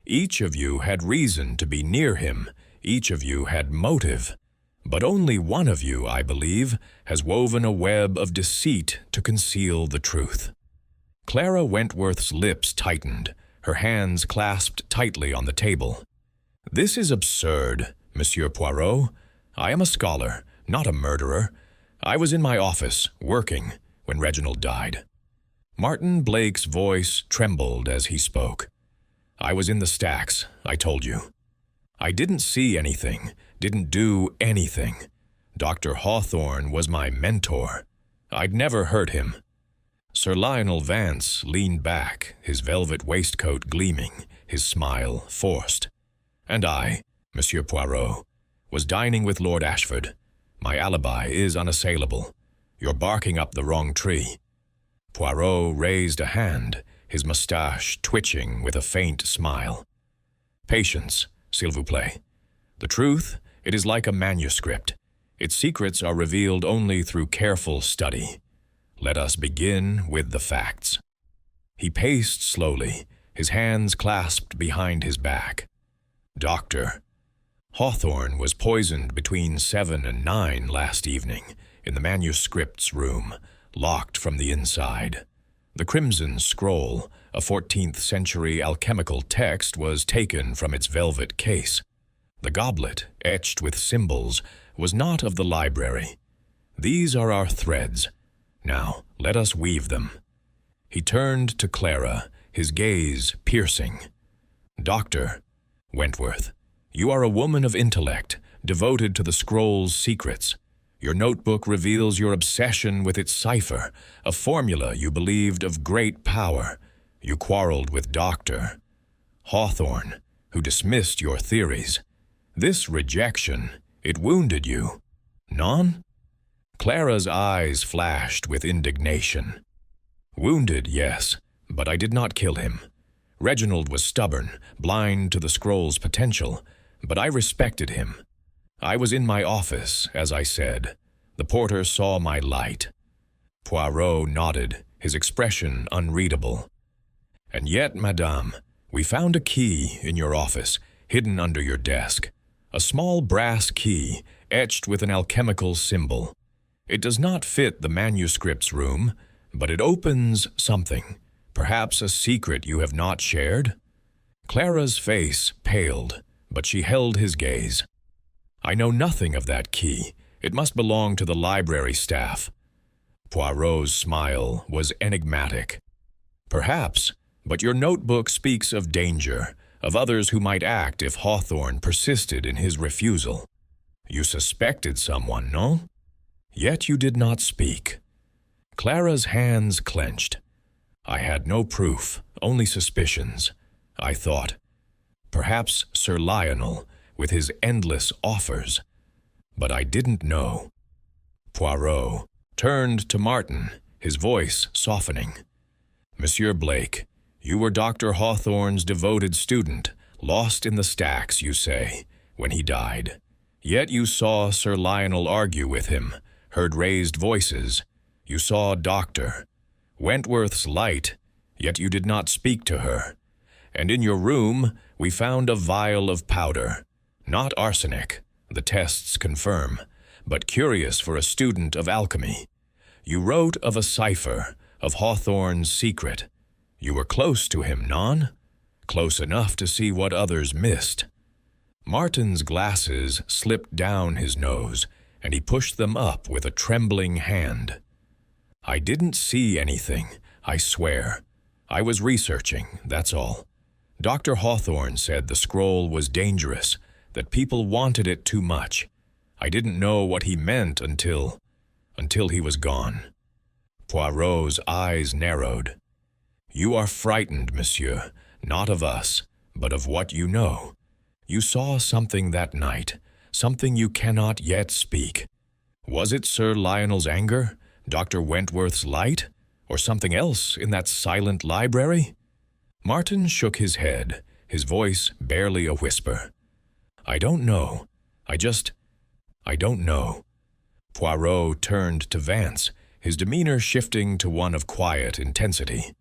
Each of you had reason to be near him. Each of you had motive. But only one of you, I believe, has woven a web of deceit to conceal the truth. Clara Wentworth's lips tightened, her hands clasped tightly on the table. This is absurd, Monsieur Poirot. I am a scholar, not a murderer. I was in my office, working, when Reginald died. Martin Blake's voice trembled as he spoke. I was in the stacks, I told you. I didn't see anything, didn't do anything. Dr. Hawthorne was my mentor. I'd never hurt him. Sir Lionel Vance leaned back, his velvet waistcoat gleaming, his smile forced. And I, Monsieur Poirot, was dining with Lord Ashford. My alibi is unassailable. You're barking up the wrong tree. Poirot raised a hand, his moustache twitching with a faint smile. Patience, s'il vous plaît. The truth, it is like a manuscript. Its secrets are revealed only through careful study. Let us begin with the facts. He paced slowly, his hands clasped behind his back. Doctor, Hawthorne was poisoned between 7 and 9 last evening in the manuscript's room, locked from the inside. The Crimson Scroll, a 14th century alchemical text, was taken from its velvet case. The goblet, etched with symbols, was not of the library. These are our threads. Now, let us weave them. He turned to Clara, his gaze piercing. Doctor Wentworth, you are a woman of intellect, devoted to the scroll's secrets. Your notebook reveals your obsession with its cipher, a formula you believed of great power. You quarreled with Dr. Hawthorne, who dismissed your theories. This rejection, it wounded you. Non? Clara's eyes flashed with indignation. Wounded, yes, but I did not kill him. Reginald was stubborn, blind to the scroll's potential, but I respected him. I was in my office, as I said. The porter saw my light. Poirot nodded, his expression unreadable. And yet, madame, we found a key in your office, hidden under your desk. A small brass key, etched with an alchemical symbol. It does not fit the manuscript's room, but it opens something, perhaps a secret you have not shared. Clara's face paled, but she held his gaze. I know nothing of that key. It must belong to the library staff. Poirot's smile was enigmatic. Perhaps, but your notebook speaks of danger, of others who might act if Hawthorne persisted in his refusal. You suspected someone, no? Yet you did not speak. Clara's hands clenched. I had no proof, only suspicions. I thought, perhaps Sir Lionel, with his endless offers. But I didn't know. Poirot turned to Martin, his voice softening. Monsieur Blake, you were Dr. Hawthorne's devoted student, lost in the stacks, you say, when he died. Yet you saw Sir Lionel argue with him, heard raised voices. You saw Dr. Wentworth's light, yet you did not speak to her. And in your room we found a vial of powder, not arsenic, the tests confirm, but curious for a student of alchemy. You wrote of a cipher, of Hawthorne's secret. You were close to him, non? Close enough to see what others missed. Martin's glasses slipped down his nose, and he pushed them up with a trembling hand. "I didn't see anything, I swear. I was researching, that's all. Dr. Hawthorne said the scroll was dangerous, that people wanted it too much. I didn't know what he meant until he was gone." Poirot's eyes narrowed. "You are frightened, monsieur, not of us, but of what you know. You saw something that night, something you cannot yet speak. Was it Sir Lionel's anger, Dr. Wentworth's light, or something else in that silent library?" Martin shook his head, his voice barely a whisper. "I don't know. I don't know." Poirot turned to Vance, his demeanor shifting to one of quiet intensity.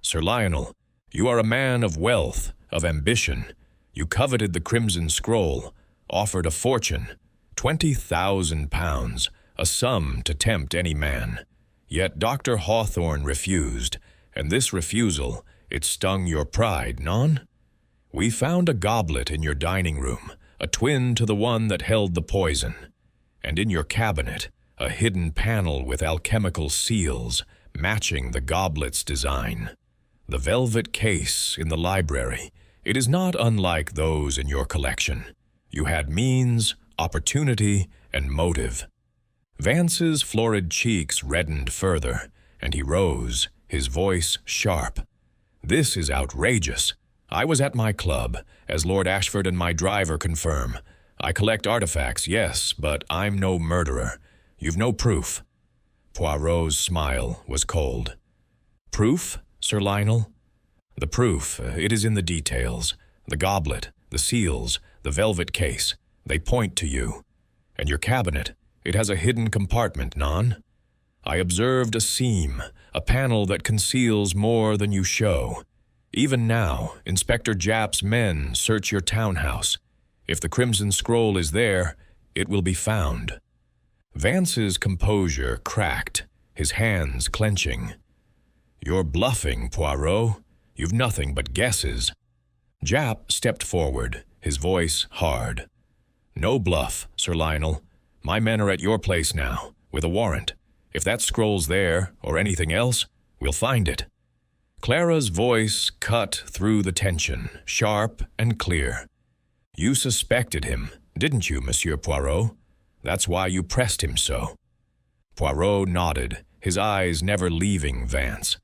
"Sir Lionel, you are a man of wealth, of ambition. You coveted the Crimson Scroll, offered a fortune, £20,000, a sum to tempt any man. Yet Dr. Hawthorne refused, and this refusal, it stung your pride, non? We found a goblet in your dining room, a twin to the one that held the poison, and in your cabinet, a hidden panel with alchemical seals, matching the goblet's design. The velvet case in the library, it is not unlike those in your collection. You had means, opportunity, and motive." Vance's florid cheeks reddened further, and he rose, his voice sharp. "This is outrageous. I was at my club, as Lord Ashford and my driver confirm. I collect artifacts, yes, but I'm no murderer. You've no proof." Poirot's smile was cold. "Proof, Sir Lionel?" "The proof, it is in the details. The goblet, the seals, the velvet case, they point to you. And your cabinet, it has a hidden compartment, non? I observed a seam, a panel that conceals more than you show. Even now, Inspector Japp's men search your townhouse. If the Crimson Scroll is there, it will be found." Vance's composure cracked, his hands clenching. "You're bluffing, Poirot. You've nothing but guesses." Japp stepped forward, his voice hard. "No bluff, Sir Lionel. My men are at your place now, with a warrant. If that scroll's there, or anything else, we'll find it." Clara's voice cut through the tension, sharp and clear. "You suspected him, didn't you, Monsieur Poirot? That's why you pressed him so." Poirot nodded, his eyes never leaving Vance.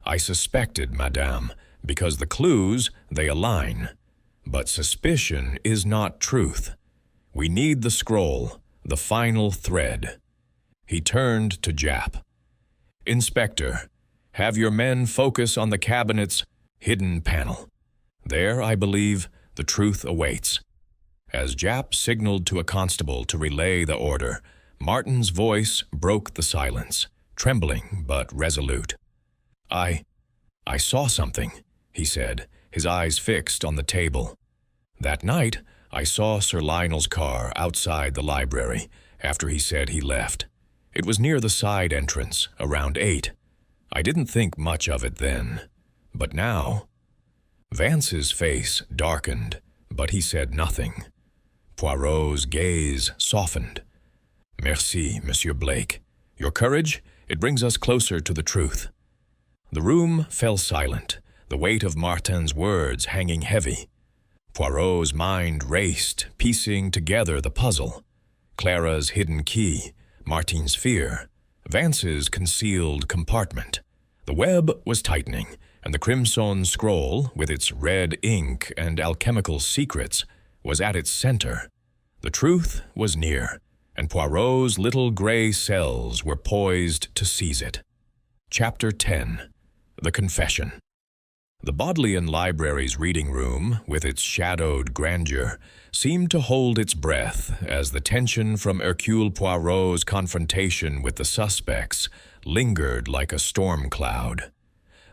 "I suspected, madame, because the clues, they align. But suspicion is not truth. We need the scroll, the final thread." He turned to Japp. "Inspector, have your men focus on the cabinet's hidden panel. There, I believe, the truth awaits." As Japp signaled to a constable to relay the order, Martin's voice broke the silence, trembling but resolute. I saw something," he said, his eyes fixed on the table. "That night, I saw Sir Lionel's car outside the library after he said he left. It was near the side entrance, around 8. I didn't think much of it then. But now—" Vance's face darkened, but he said nothing. Poirot's gaze softened. "Merci, Monsieur Blake. Your courage, it brings us closer to the truth." The room fell silent, the weight of Martin's words hanging heavy. Poirot's mind raced, piecing together the puzzle. Clara's hidden key, Martin's fear, Vance's concealed compartment. The web was tightening, and the Crimson Scroll, with its red ink and alchemical secrets, was at its center. The truth was near, and Poirot's little gray cells were poised to seize it. Chapter 10. The Confession. The Bodleian Library's reading room, with its shadowed grandeur, seemed to hold its breath as the tension from Hercule Poirot's confrontation with the suspects lingered like a storm cloud.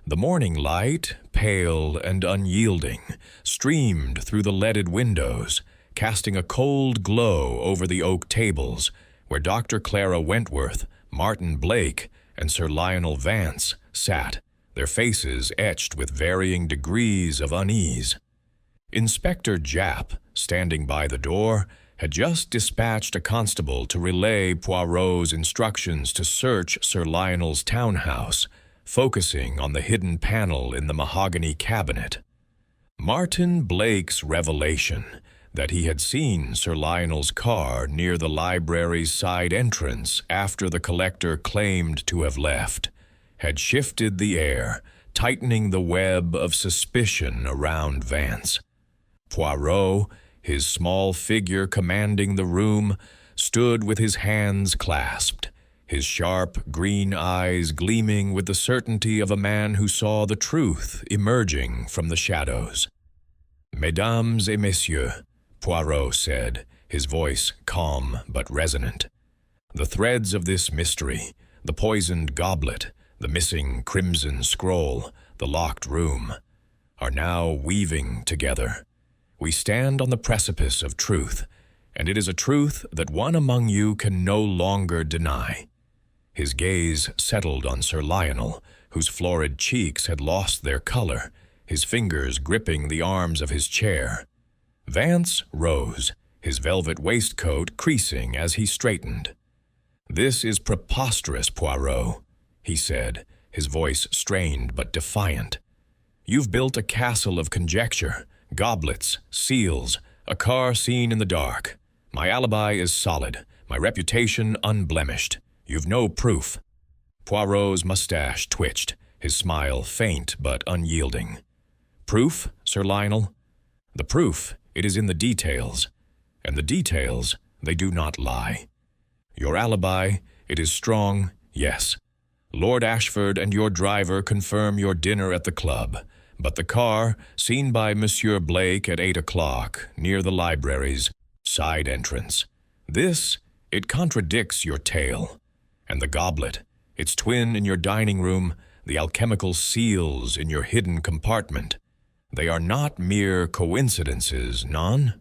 The morning light, pale and unyielding, streamed through the leaded windows, casting a cold glow over the oak tables, where Dr. Clara Wentworth, Martin Blake, and Sir Lionel Vance sat, their faces etched with varying degrees of unease. Inspector Japp, standing by the door, had just dispatched a constable to relay Poirot's instructions to search Sir Lionel's townhouse, focusing on the hidden panel in the mahogany cabinet. Martin Blake's revelation that he had seen Sir Lionel's car near the library's side entrance after the collector claimed to have left had shifted the air, tightening the web of suspicion around Vance. Poirot, his small figure commanding the room, stood with his hands clasped, his sharp green eyes gleaming with the certainty of a man who saw the truth emerging from the shadows. "Mesdames et messieurs," Poirot said, his voice calm but resonant. "The threads of this mystery, the poisoned goblet, the missing crimson scroll, the locked room, are now weaving together. We stand on the precipice of truth, and it is a truth that one among you can no longer deny." His gaze settled on Sir Lionel, whose florid cheeks had lost their color, his fingers gripping the arms of his chair. Vance rose, his velvet waistcoat creasing as he straightened. "This is preposterous, Poirot," he said, his voice strained but defiant. "You've built a castle of conjecture, goblets, seals, a car seen in the dark. My alibi is solid, my reputation unblemished. You've no proof." Poirot's mustache twitched, his smile faint but unyielding. "Proof, Sir Lionel? The proof, it is in the details. And the details, they do not lie. Your alibi, it is strong, yes. Lord Ashford and your driver confirm your dinner at the club, but the car, seen by Monsieur Blake at 8 o'clock, near the library's side entrance. This, it contradicts your tale. And the goblet, its twin in your dining room, the alchemical seals in your hidden compartment. They are not mere coincidences, non?"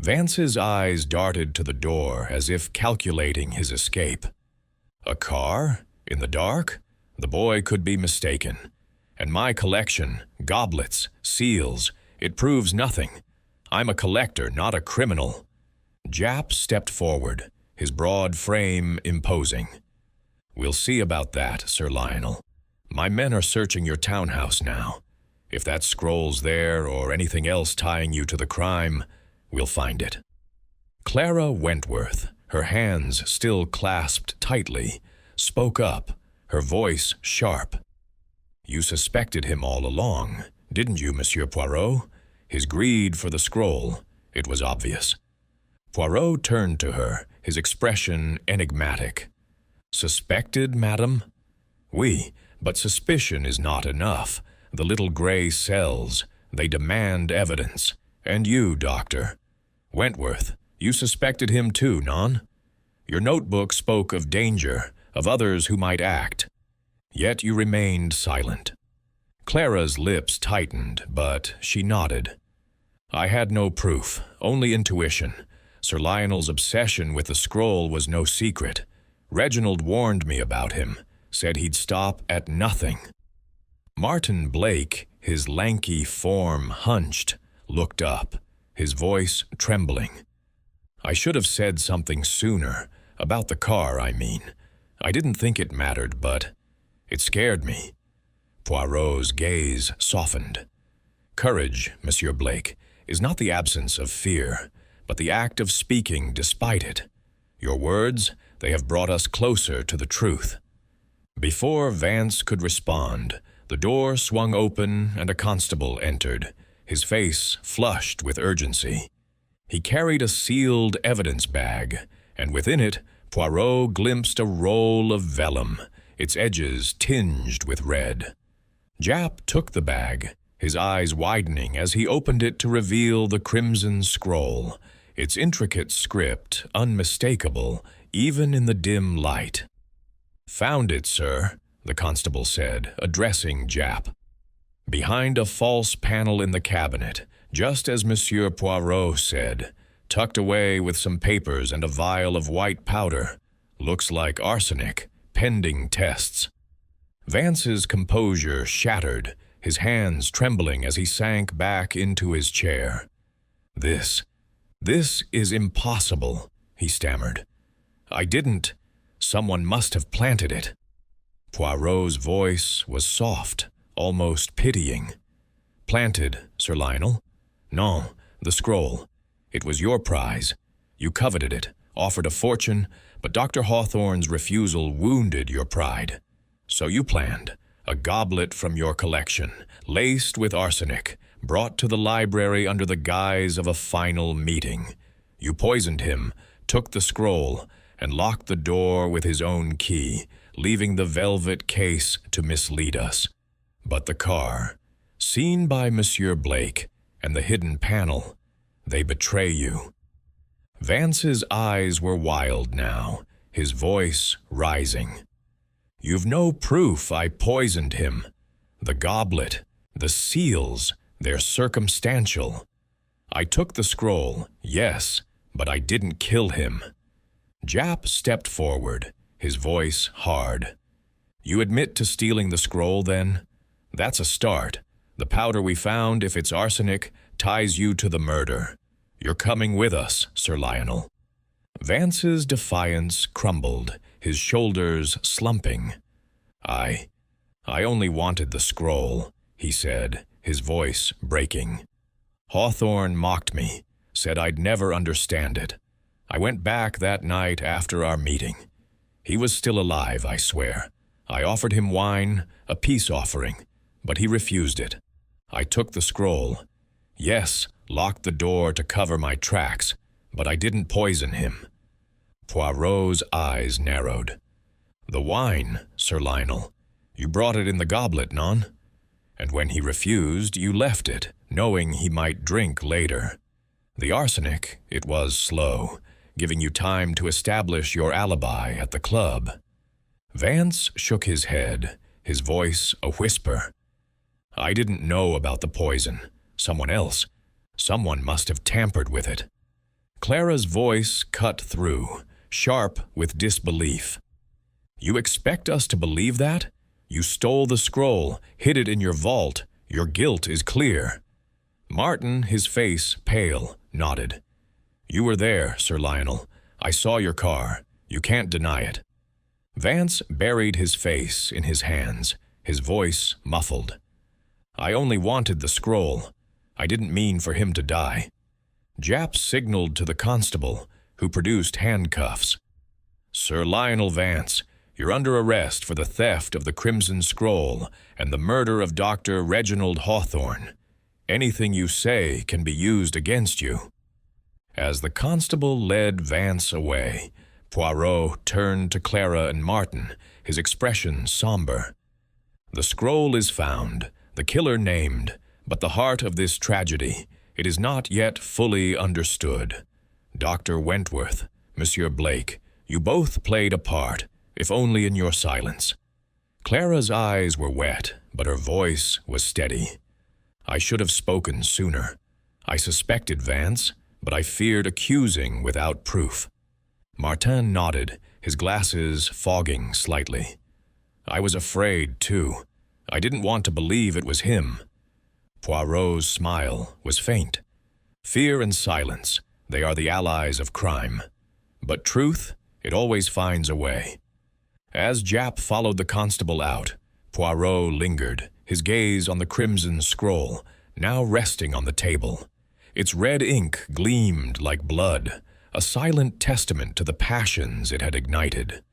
Vance's eyes darted to the door as if calculating his escape. "A car? In the dark? The boy could be mistaken. And my collection, goblets, seals, it proves nothing. I'm a collector, not a criminal." Japp stepped forward, his broad frame imposing. "We'll see about that, Sir Lionel. My men are searching your townhouse now. If that scroll's there or anything else tying you to the crime, we'll find it." Clara Wentworth, her hands still clasped tightly, spoke up, her voice sharp. "You suspected him all along, didn't you, Monsieur Poirot? His greed for the scroll, it was obvious." Poirot turned to her, his expression enigmatic. "Suspected, madam? Oui, but suspicion is not enough. The little gray cells, they demand evidence. And you, doctor. Wentworth, you suspected him too, non? Your notebook spoke of danger, of others who might act. Yet you remained silent." Clara's lips tightened, but she nodded. "I had no proof, only intuition. Sir Lionel's obsession with the scroll was no secret. Reginald warned me about him, said he'd stop at nothing." Martin Blake, his lanky form hunched, looked up, his voice trembling. "I should have said something sooner, about the car, I mean. I didn't think it mattered, but it scared me." Poirot's gaze softened. "Courage, Monsieur Blake, is not the absence of fear, but the act of speaking despite it. Your words, they have brought us closer to the truth." Before Vance could respond, the door swung open and a constable entered, his face flushed with urgency. He carried a sealed evidence bag, and within it, Poirot glimpsed a roll of vellum, its edges tinged with red. Japp took the bag, his eyes widening as he opened it to reveal the crimson scroll, its intricate script unmistakable even in the dim light. "Found it, sir," the constable said, addressing Japp. "Behind a false panel in the cabinet, just as Monsieur Poirot said, tucked away with some papers and a vial of white powder. Looks like arsenic, pending tests." Vance's composure shattered, his hands trembling as he sank back into his chair. This is impossible," he stammered. "I didn't. Someone must have planted it." Poirot's voice was soft, almost pitying. "Planted, Sir Lionel? No, the scroll. It was your prize. You coveted it, offered a fortune, but Dr. Hawthorne's refusal wounded your pride. So you planned. A goblet from your collection, laced with arsenic, brought to the library under the guise of a final meeting. You poisoned him, took the scroll, and locked the door with his own key, leaving the velvet case to mislead us. But the car, seen by Monsieur Blake, and the hidden panel, they betray you." Vance's eyes were wild now, his voice rising. "You've no proof I poisoned him. The goblet, the seals, they're circumstantial. I took the scroll, yes, but I didn't kill him." Japp stepped forward, his voice hard. "You admit to stealing the scroll, then? That's a start. The powder we found, if it's arsenic, ties you to the murder. You're coming with us, Sir Lionel." Vance's defiance crumbled, his shoulders slumping. I only wanted the scroll," he said, his voice breaking. "Hawthorne mocked me, said I'd never understand it. I went back that night after our meeting. He was still alive, I swear. I offered him wine, a peace offering, but he refused it. I took the scroll. Yes, locked the door to cover my tracks, but I didn't poison him." Poirot's eyes narrowed. "The wine, Sir Lionel. You brought it in the goblet, non? And when he refused, you left it, knowing he might drink later. The arsenic, it was slow, giving you time to establish your alibi at the club." Vance shook his head, his voice a whisper. "I didn't know about the poison. Someone must have tampered with it." Clara's voice cut through, sharp with disbelief. "You expect us to believe that? You stole the scroll, hid it in your vault. Your guilt is clear." Martin, his face pale, nodded. "You were there, Sir Lionel. I saw your car. You can't deny it." Vance buried his face in his hands, his voice muffled. "I only wanted the scroll. I didn't mean for him to die." Japp signaled to the constable, who produced handcuffs. "Sir Lionel Vance, you're under arrest for the theft of the Crimson Scroll and the murder of Dr. Reginald Hawthorne. Anything you say can be used against you." As the constable led Vance away, Poirot turned to Clara and Martin, his expression somber. "The scroll is found, the killer named, but the heart of this tragedy, it is not yet fully understood. Dr. Wentworth, Monsieur Blake, you both played a part, if only in your silence." Clara's eyes were wet, but her voice was steady. "I should have spoken sooner. I suspected Vance, but I feared accusing without proof." Martin nodded, his glasses fogging slightly. "I was afraid, too. I didn't want to believe it was him." Poirot's smile was faint. "Fear and silence, they are the allies of crime. But truth, it always finds a way." As Japp followed the constable out, Poirot lingered, his gaze on the crimson scroll, now resting on the table. Its red ink gleamed like blood, a silent testament to the passions it had ignited.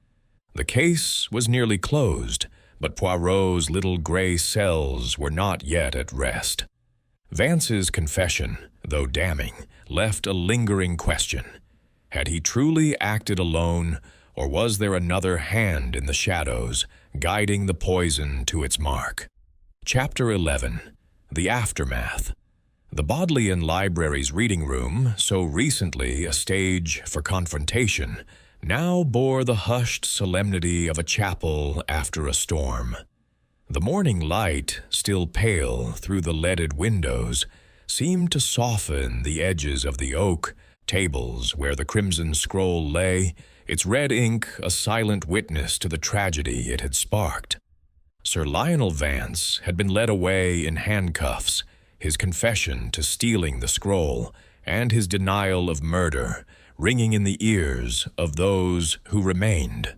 The case was nearly closed, but Poirot's little gray cells were not yet at rest. Vance's confession, though damning, left a lingering question. Had he truly acted alone, or was there another hand in the shadows, guiding the poison to its mark? Chapter 11. The Aftermath. The Bodleian Library's reading room, so recently a stage for confrontation, now bore the hushed solemnity of a chapel after a storm. The morning light, still pale through the leaded windows, seemed to soften the edges of the oak tables where the crimson scroll lay, its red ink a silent witness to the tragedy it had sparked. Sir Lionel Vance had been led away in handcuffs, his confession to stealing the scroll and his denial of murder ringing in the ears of those who remained.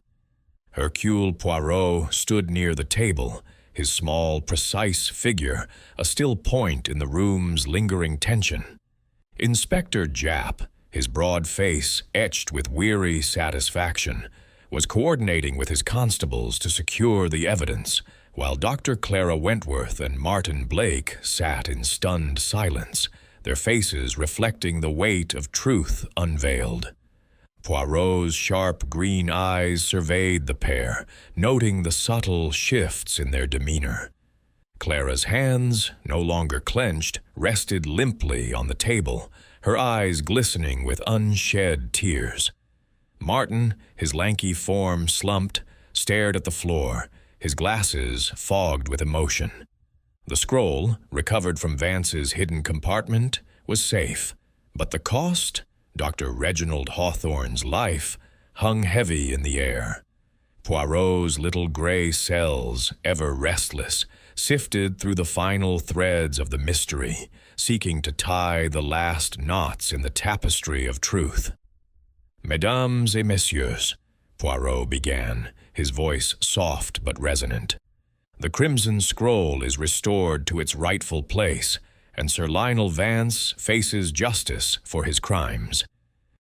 Hercule Poirot stood near the table, his small, precise figure a still point in the room's lingering tension. Inspector Japp, his broad face etched with weary satisfaction, was coordinating with his constables to secure the evidence, while Dr. Clara Wentworth and Martin Blake sat in stunned silence, their faces reflecting the weight of truth unveiled. Poirot's sharp green eyes surveyed the pair, noting the subtle shifts in their demeanor. Clara's hands, no longer clenched, rested limply on the table, her eyes glistening with unshed tears. Martin, his lanky form slumped, stared at the floor, his glasses fogged with emotion. The scroll, recovered from Vance's hidden compartment, was safe, but the cost, Dr. Reginald Hawthorne's life, hung heavy in the air. Poirot's little gray cells, ever restless, sifted through the final threads of the mystery, seeking to tie the last knots in the tapestry of truth. "Mesdames et messieurs," Poirot began, his voice soft but resonant. "The Crimson Scroll is restored to its rightful place, and Sir Lionel Vance faces justice for his crimes.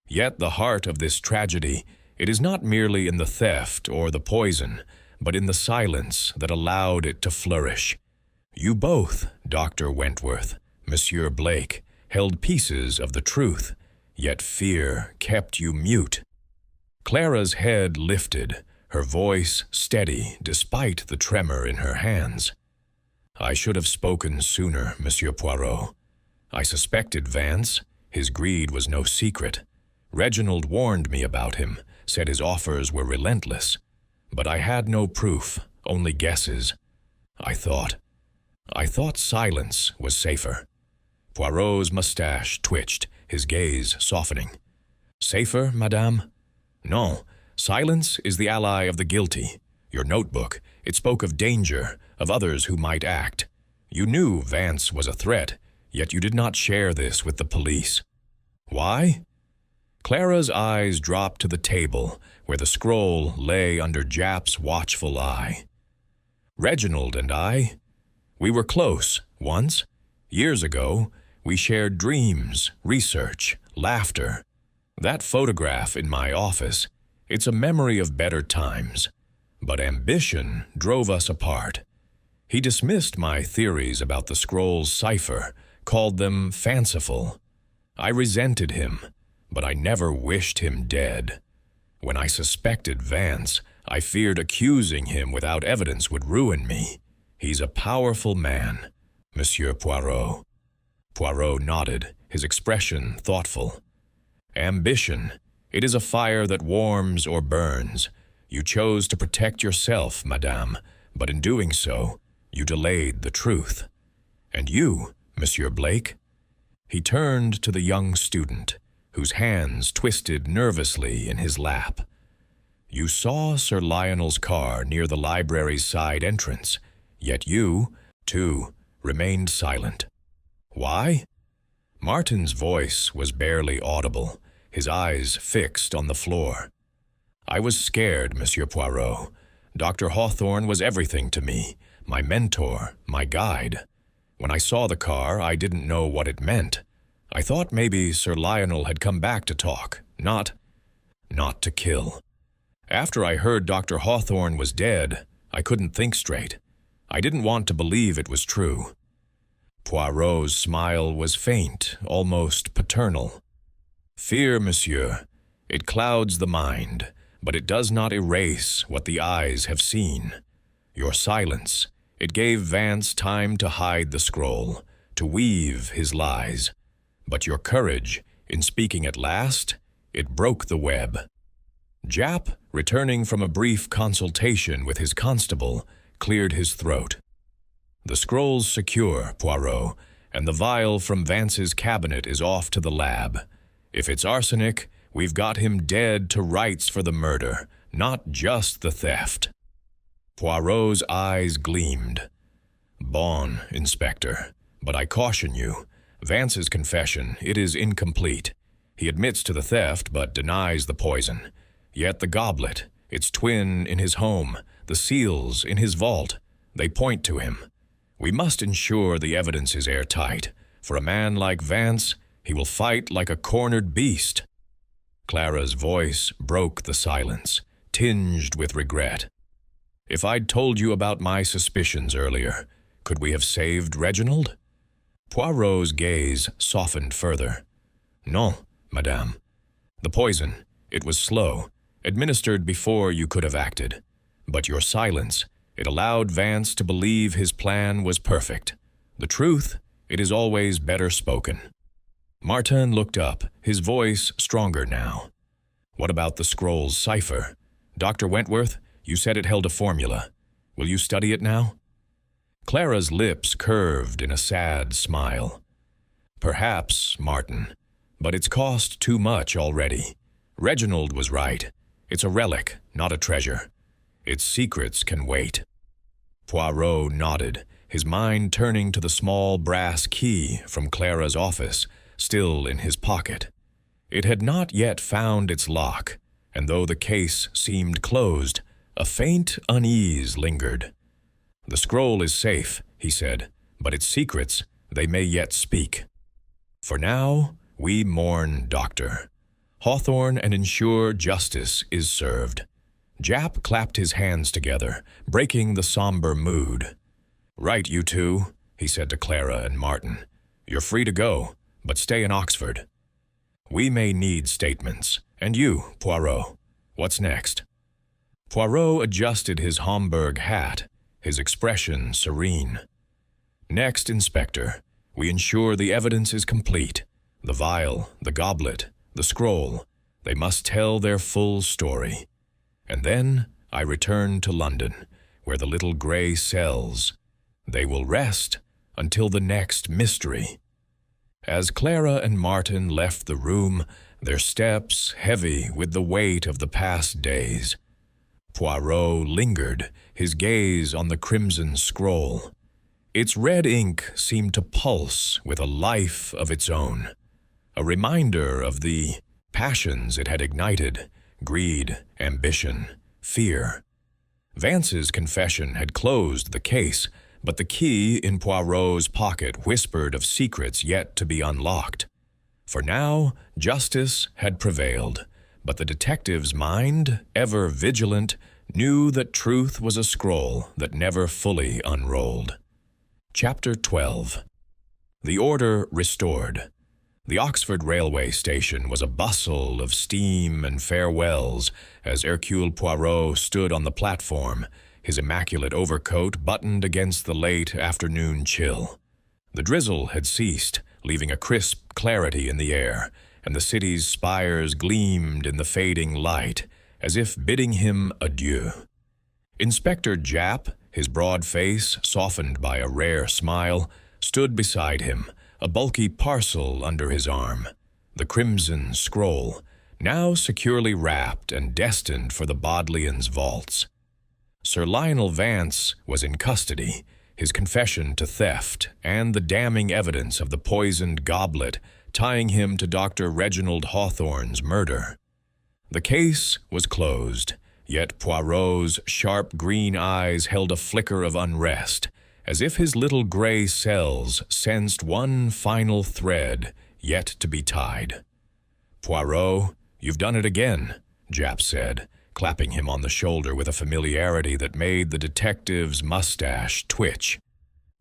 Yet the heart of this tragedy, it is not merely in the theft or the poison, but in the silence that allowed it to flourish. You both, Dr. Wentworth, Monsieur Blake, held pieces of the truth, yet fear kept you mute." Clara's head lifted, her voice steady despite the tremor in her hands. "I should have spoken sooner, Monsieur Poirot. I suspected Vance. His greed was no secret. Reginald warned me about him, said his offers were relentless. But I had no proof, only guesses. I thought silence was safer." Poirot's mustache twitched, his gaze softening. "Safer, madame? No, silence is the ally of the guilty. Your notebook, it spoke of danger, of others who might act. You knew Vance was a threat, yet you did not share this with the police. Why?" Clara's eyes dropped to the table, where the scroll lay under Japp's watchful eye. "Reginald and I, we were close, once. Years ago, we shared dreams, research, laughter. That photograph in my office, it's a memory of better times. But ambition drove us apart. He dismissed my theories about the scroll's cipher, called them fanciful. I resented him, but I never wished him dead. When I suspected Vance, I feared accusing him without evidence would ruin me. He's a powerful man, Monsieur Poirot." Poirot nodded, his expression thoughtful. "Ambition, it is a fire that warms or burns. You chose to protect yourself, madame, but in doing so, you delayed the truth. And you, Monsieur Blake?" He turned to the young student, whose hands twisted nervously in his lap. "You saw Sir Lionel's car near the library's side entrance, yet you, too, remained silent. Why?" Martin's voice was barely audible, his eyes fixed on the floor. "I was scared, Monsieur Poirot. Dr. Hawthorne was everything to me, my mentor, my guide. When I saw the car, I didn't know what it meant. I thought maybe Sir Lionel had come back to talk, not to kill. After I heard Dr. Hawthorne was dead, I couldn't think straight. I didn't want to believe it was true." Poirot's smile was faint, almost paternal. "Fear, monsieur, it clouds the mind, but it does not erase what the eyes have seen. Your silence, it gave Vance time to hide the scroll, to weave his lies. But your courage, in speaking at last, it broke the web." Japp, returning from a brief consultation with his constable, cleared his throat. "The scroll's secure, Poirot, and the vial from Vance's cabinet is off to the lab. If it's arsenic, we've got him dead to rights for the murder, not just the theft." Poirot's eyes gleamed. "Bon, Inspector, but I caution you. Vance's confession, it is incomplete. He admits to the theft, but denies the poison. Yet the goblet, its twin in his home, the seals in his vault, they point to him. We must ensure the evidence is airtight. For a man like Vance, he will fight like a cornered beast." Clara's voice broke the silence, tinged with regret. "If I'd told you about my suspicions earlier, could we have saved Reginald?" Poirot's gaze softened further. "Non, madame. The poison, it was slow, administered before you could have acted. But your silence, it allowed Vance to believe his plan was perfect. The truth, it is always better spoken." Martin looked up, his voice stronger now. "What about the scroll's cipher? Dr. Wentworth, you said it held a formula. Will you study it now?" Clara's lips curved in a sad smile. "Perhaps, Martin, but it's cost too much already. Reginald was right. It's a relic, not a treasure. Its secrets can wait." Poirot nodded, his mind turning to the small brass key from Clara's office, still in his pocket. It had not yet found its lock, and though the case seemed closed, a faint unease lingered. "The scroll is safe," he said, "but its secrets, they may yet speak. For now, we mourn Doctor. Hawthorne and ensure justice is served." Japp clapped his hands together, breaking the somber mood. "Right, you two," he said to Clara and Martin. "You're free to go, but stay in Oxford. We may need statements. And you, Poirot, what's next?" Poirot adjusted his Homburg hat, his expression serene. "Next, Inspector, we ensure the evidence is complete. The vial, the goblet, the scroll, they must tell their full story. And then I return to London, where the little gray cells. They will rest until the next mystery." As Clara and Martin left the room, their steps heavy with the weight of the past days, Poirot lingered, his gaze on the crimson scroll. Its red ink seemed to pulse with a life of its own, a reminder of the passions it had ignited: greed, ambition, fear. Vance's confession had closed the case, but the key in Poirot's pocket whispered of secrets yet to be unlocked. For now, justice had prevailed, but the detective's mind, ever vigilant, knew that truth was a scroll that never fully unrolled. Chapter 12. The order restored. The Oxford railway station was a bustle of steam and farewells as Hercule Poirot stood on the platform, his immaculate overcoat buttoned against the late afternoon chill. The drizzle had ceased, leaving a crisp clarity in the air, and the city's spires gleamed in the fading light, as if bidding him adieu. Inspector Japp, his broad face softened by a rare smile, stood beside him, a bulky parcel under his arm, the crimson scroll, now securely wrapped and destined for the Bodleian's vaults. Sir Lionel Vance was in custody, his confession to theft and the damning evidence of the poisoned goblet tying him to Dr. Reginald Hawthorne's murder. The case was closed, yet Poirot's sharp green eyes held a flicker of unrest, as if his little gray cells sensed one final thread yet to be tied. "Poirot, you've done it again," Japp said, clapping him on the shoulder with a familiarity that made the detective's mustache twitch.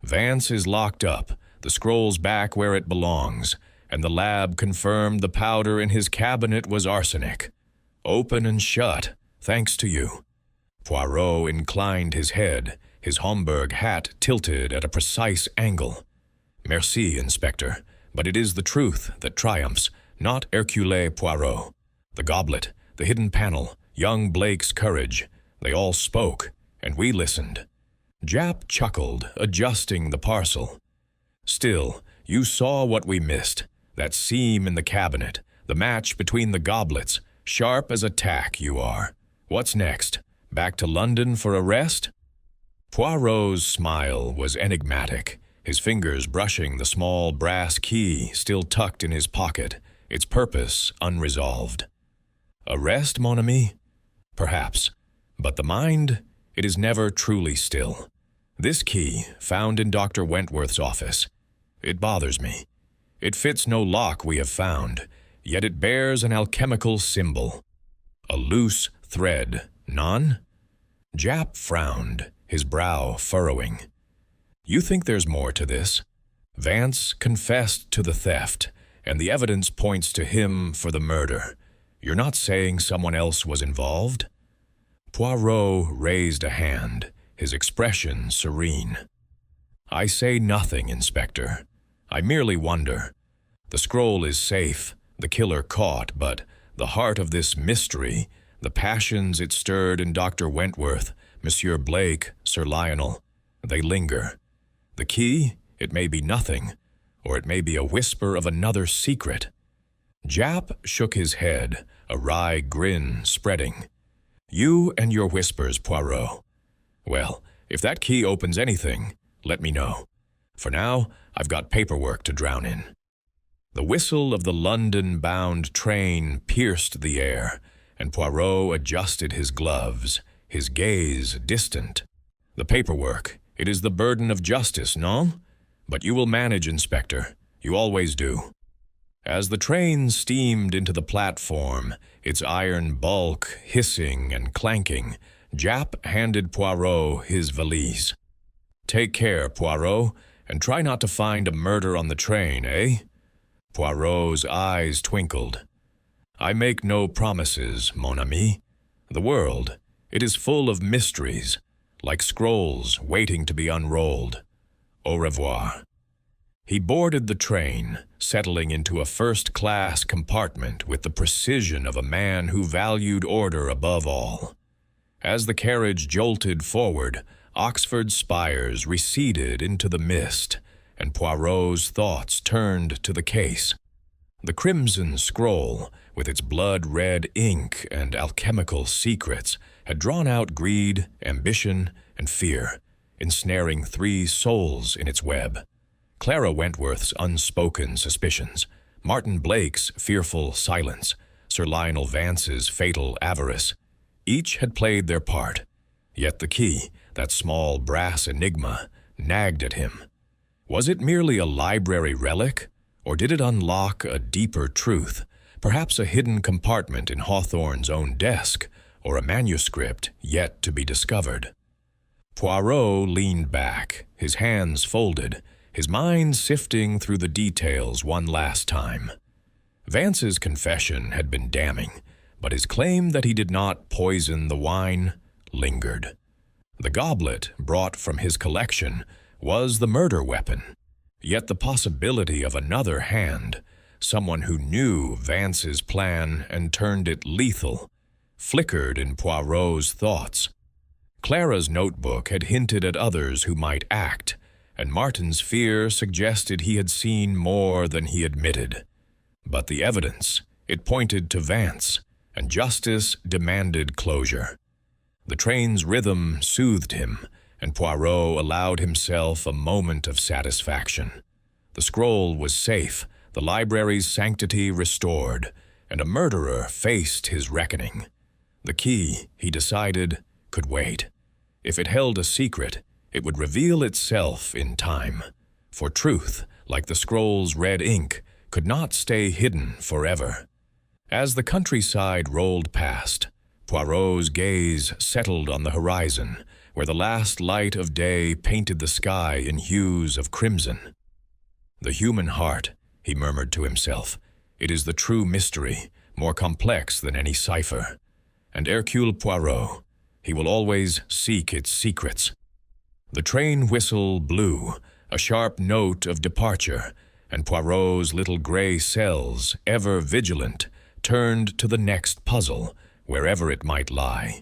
"Vance is locked up, the scroll's back where it belongs, and the lab confirmed the powder in his cabinet was arsenic. Open and shut, thanks to you." Poirot inclined his head, his Homburg hat tilted at a precise angle. "Merci, Inspector, but it is the truth that triumphs, not Hercule Poirot. The goblet, the hidden panel, young Blake's courage, they all spoke, and we listened." Japp chuckled, adjusting the parcel. "Still, you saw what we missed, that seam in the cabinet, the match between the goblets, sharp as a tack you are. What's next? Back to London for a rest?" Poirot's smile was enigmatic, his fingers brushing the small brass key still tucked in his pocket, its purpose unresolved. Arrest, mon ami? Perhaps. But the mind, it is never truly still. This key, found in Dr. Wentworth's office, it bothers me. It fits no lock we have found, yet it bears an alchemical symbol. A loose thread, none? Japp frowned, his brow furrowing. You think there's more to this? Vance confessed to the theft, and the evidence points to him for the murder. You're not saying someone else was involved? Poirot raised a hand, his expression serene. I say nothing, Inspector. I merely wonder. The scroll is safe, the killer caught, but the heart of this mystery, the passions it stirred in Dr. Wentworth, Monsieur Blake, Sir Lionel, they linger. The key, it may be nothing, or it may be a whisper of another secret. Japp shook his head, a wry grin spreading. You and your whispers, Poirot. Well, if that key opens anything, let me know. For now, I've got paperwork to drown in. The whistle of the London-bound train pierced the air, and Poirot adjusted his gloves, his gaze distant. The paperwork, it is the burden of justice, non? But you will manage, Inspector. You always do. As the train steamed into the platform, its iron bulk hissing and clanking, Japp handed Poirot his valise. Take care, Poirot, and try not to find a murder on the train, eh? Poirot's eyes twinkled. I make no promises, mon ami. The world, it is full of mysteries, like scrolls waiting to be unrolled. Au revoir. He boarded the train, settling into a first-class compartment with the precision of a man who valued order above all. As the carriage jolted forward, Oxford's spires receded into the mist, and Poirot's thoughts turned to the case. The crimson scroll, with its blood-red ink and alchemical secrets, had drawn out greed, ambition, and fear, ensnaring 3 souls in its web. Clara Wentworth's unspoken suspicions, Martin Blake's fearful silence, Sir Lionel Vance's fatal avarice, each had played their part. Yet the key, that small brass enigma, nagged at him. Was it merely a library relic, or did it unlock a deeper truth, perhaps a hidden compartment in Hawthorne's own desk, or a manuscript yet to be discovered? Poirot leaned back, his hands folded, his mind sifting through the details one last time. Vance's confession had been damning, but his claim that he did not poison the wine lingered. The goblet, brought from his collection, was the murder weapon. Yet the possibility of another hand, someone who knew Vance's plan and turned it lethal, flickered in Poirot's thoughts. Clara's notebook had hinted at others who might act, and Martin's fear suggested he had seen more than he admitted. But the evidence, it pointed to Vance, and justice demanded closure. The train's rhythm soothed him, and Poirot allowed himself a moment of satisfaction. The scroll was safe, the library's sanctity restored, and a murderer faced his reckoning. The key, he decided, could wait. If it held a secret, it would reveal itself in time. For truth, like the scroll's red ink, could not stay hidden forever. As the countryside rolled past, Poirot's gaze settled on the horizon, where the last light of day painted the sky in hues of crimson. The human heart, he murmured to himself, it is the true mystery, more complex than any cipher. And Hercule Poirot, he will always seek its secrets. The train whistle blew, a sharp note of departure, and Poirot's little gray cells, ever vigilant, turned to the next puzzle, wherever it might lie.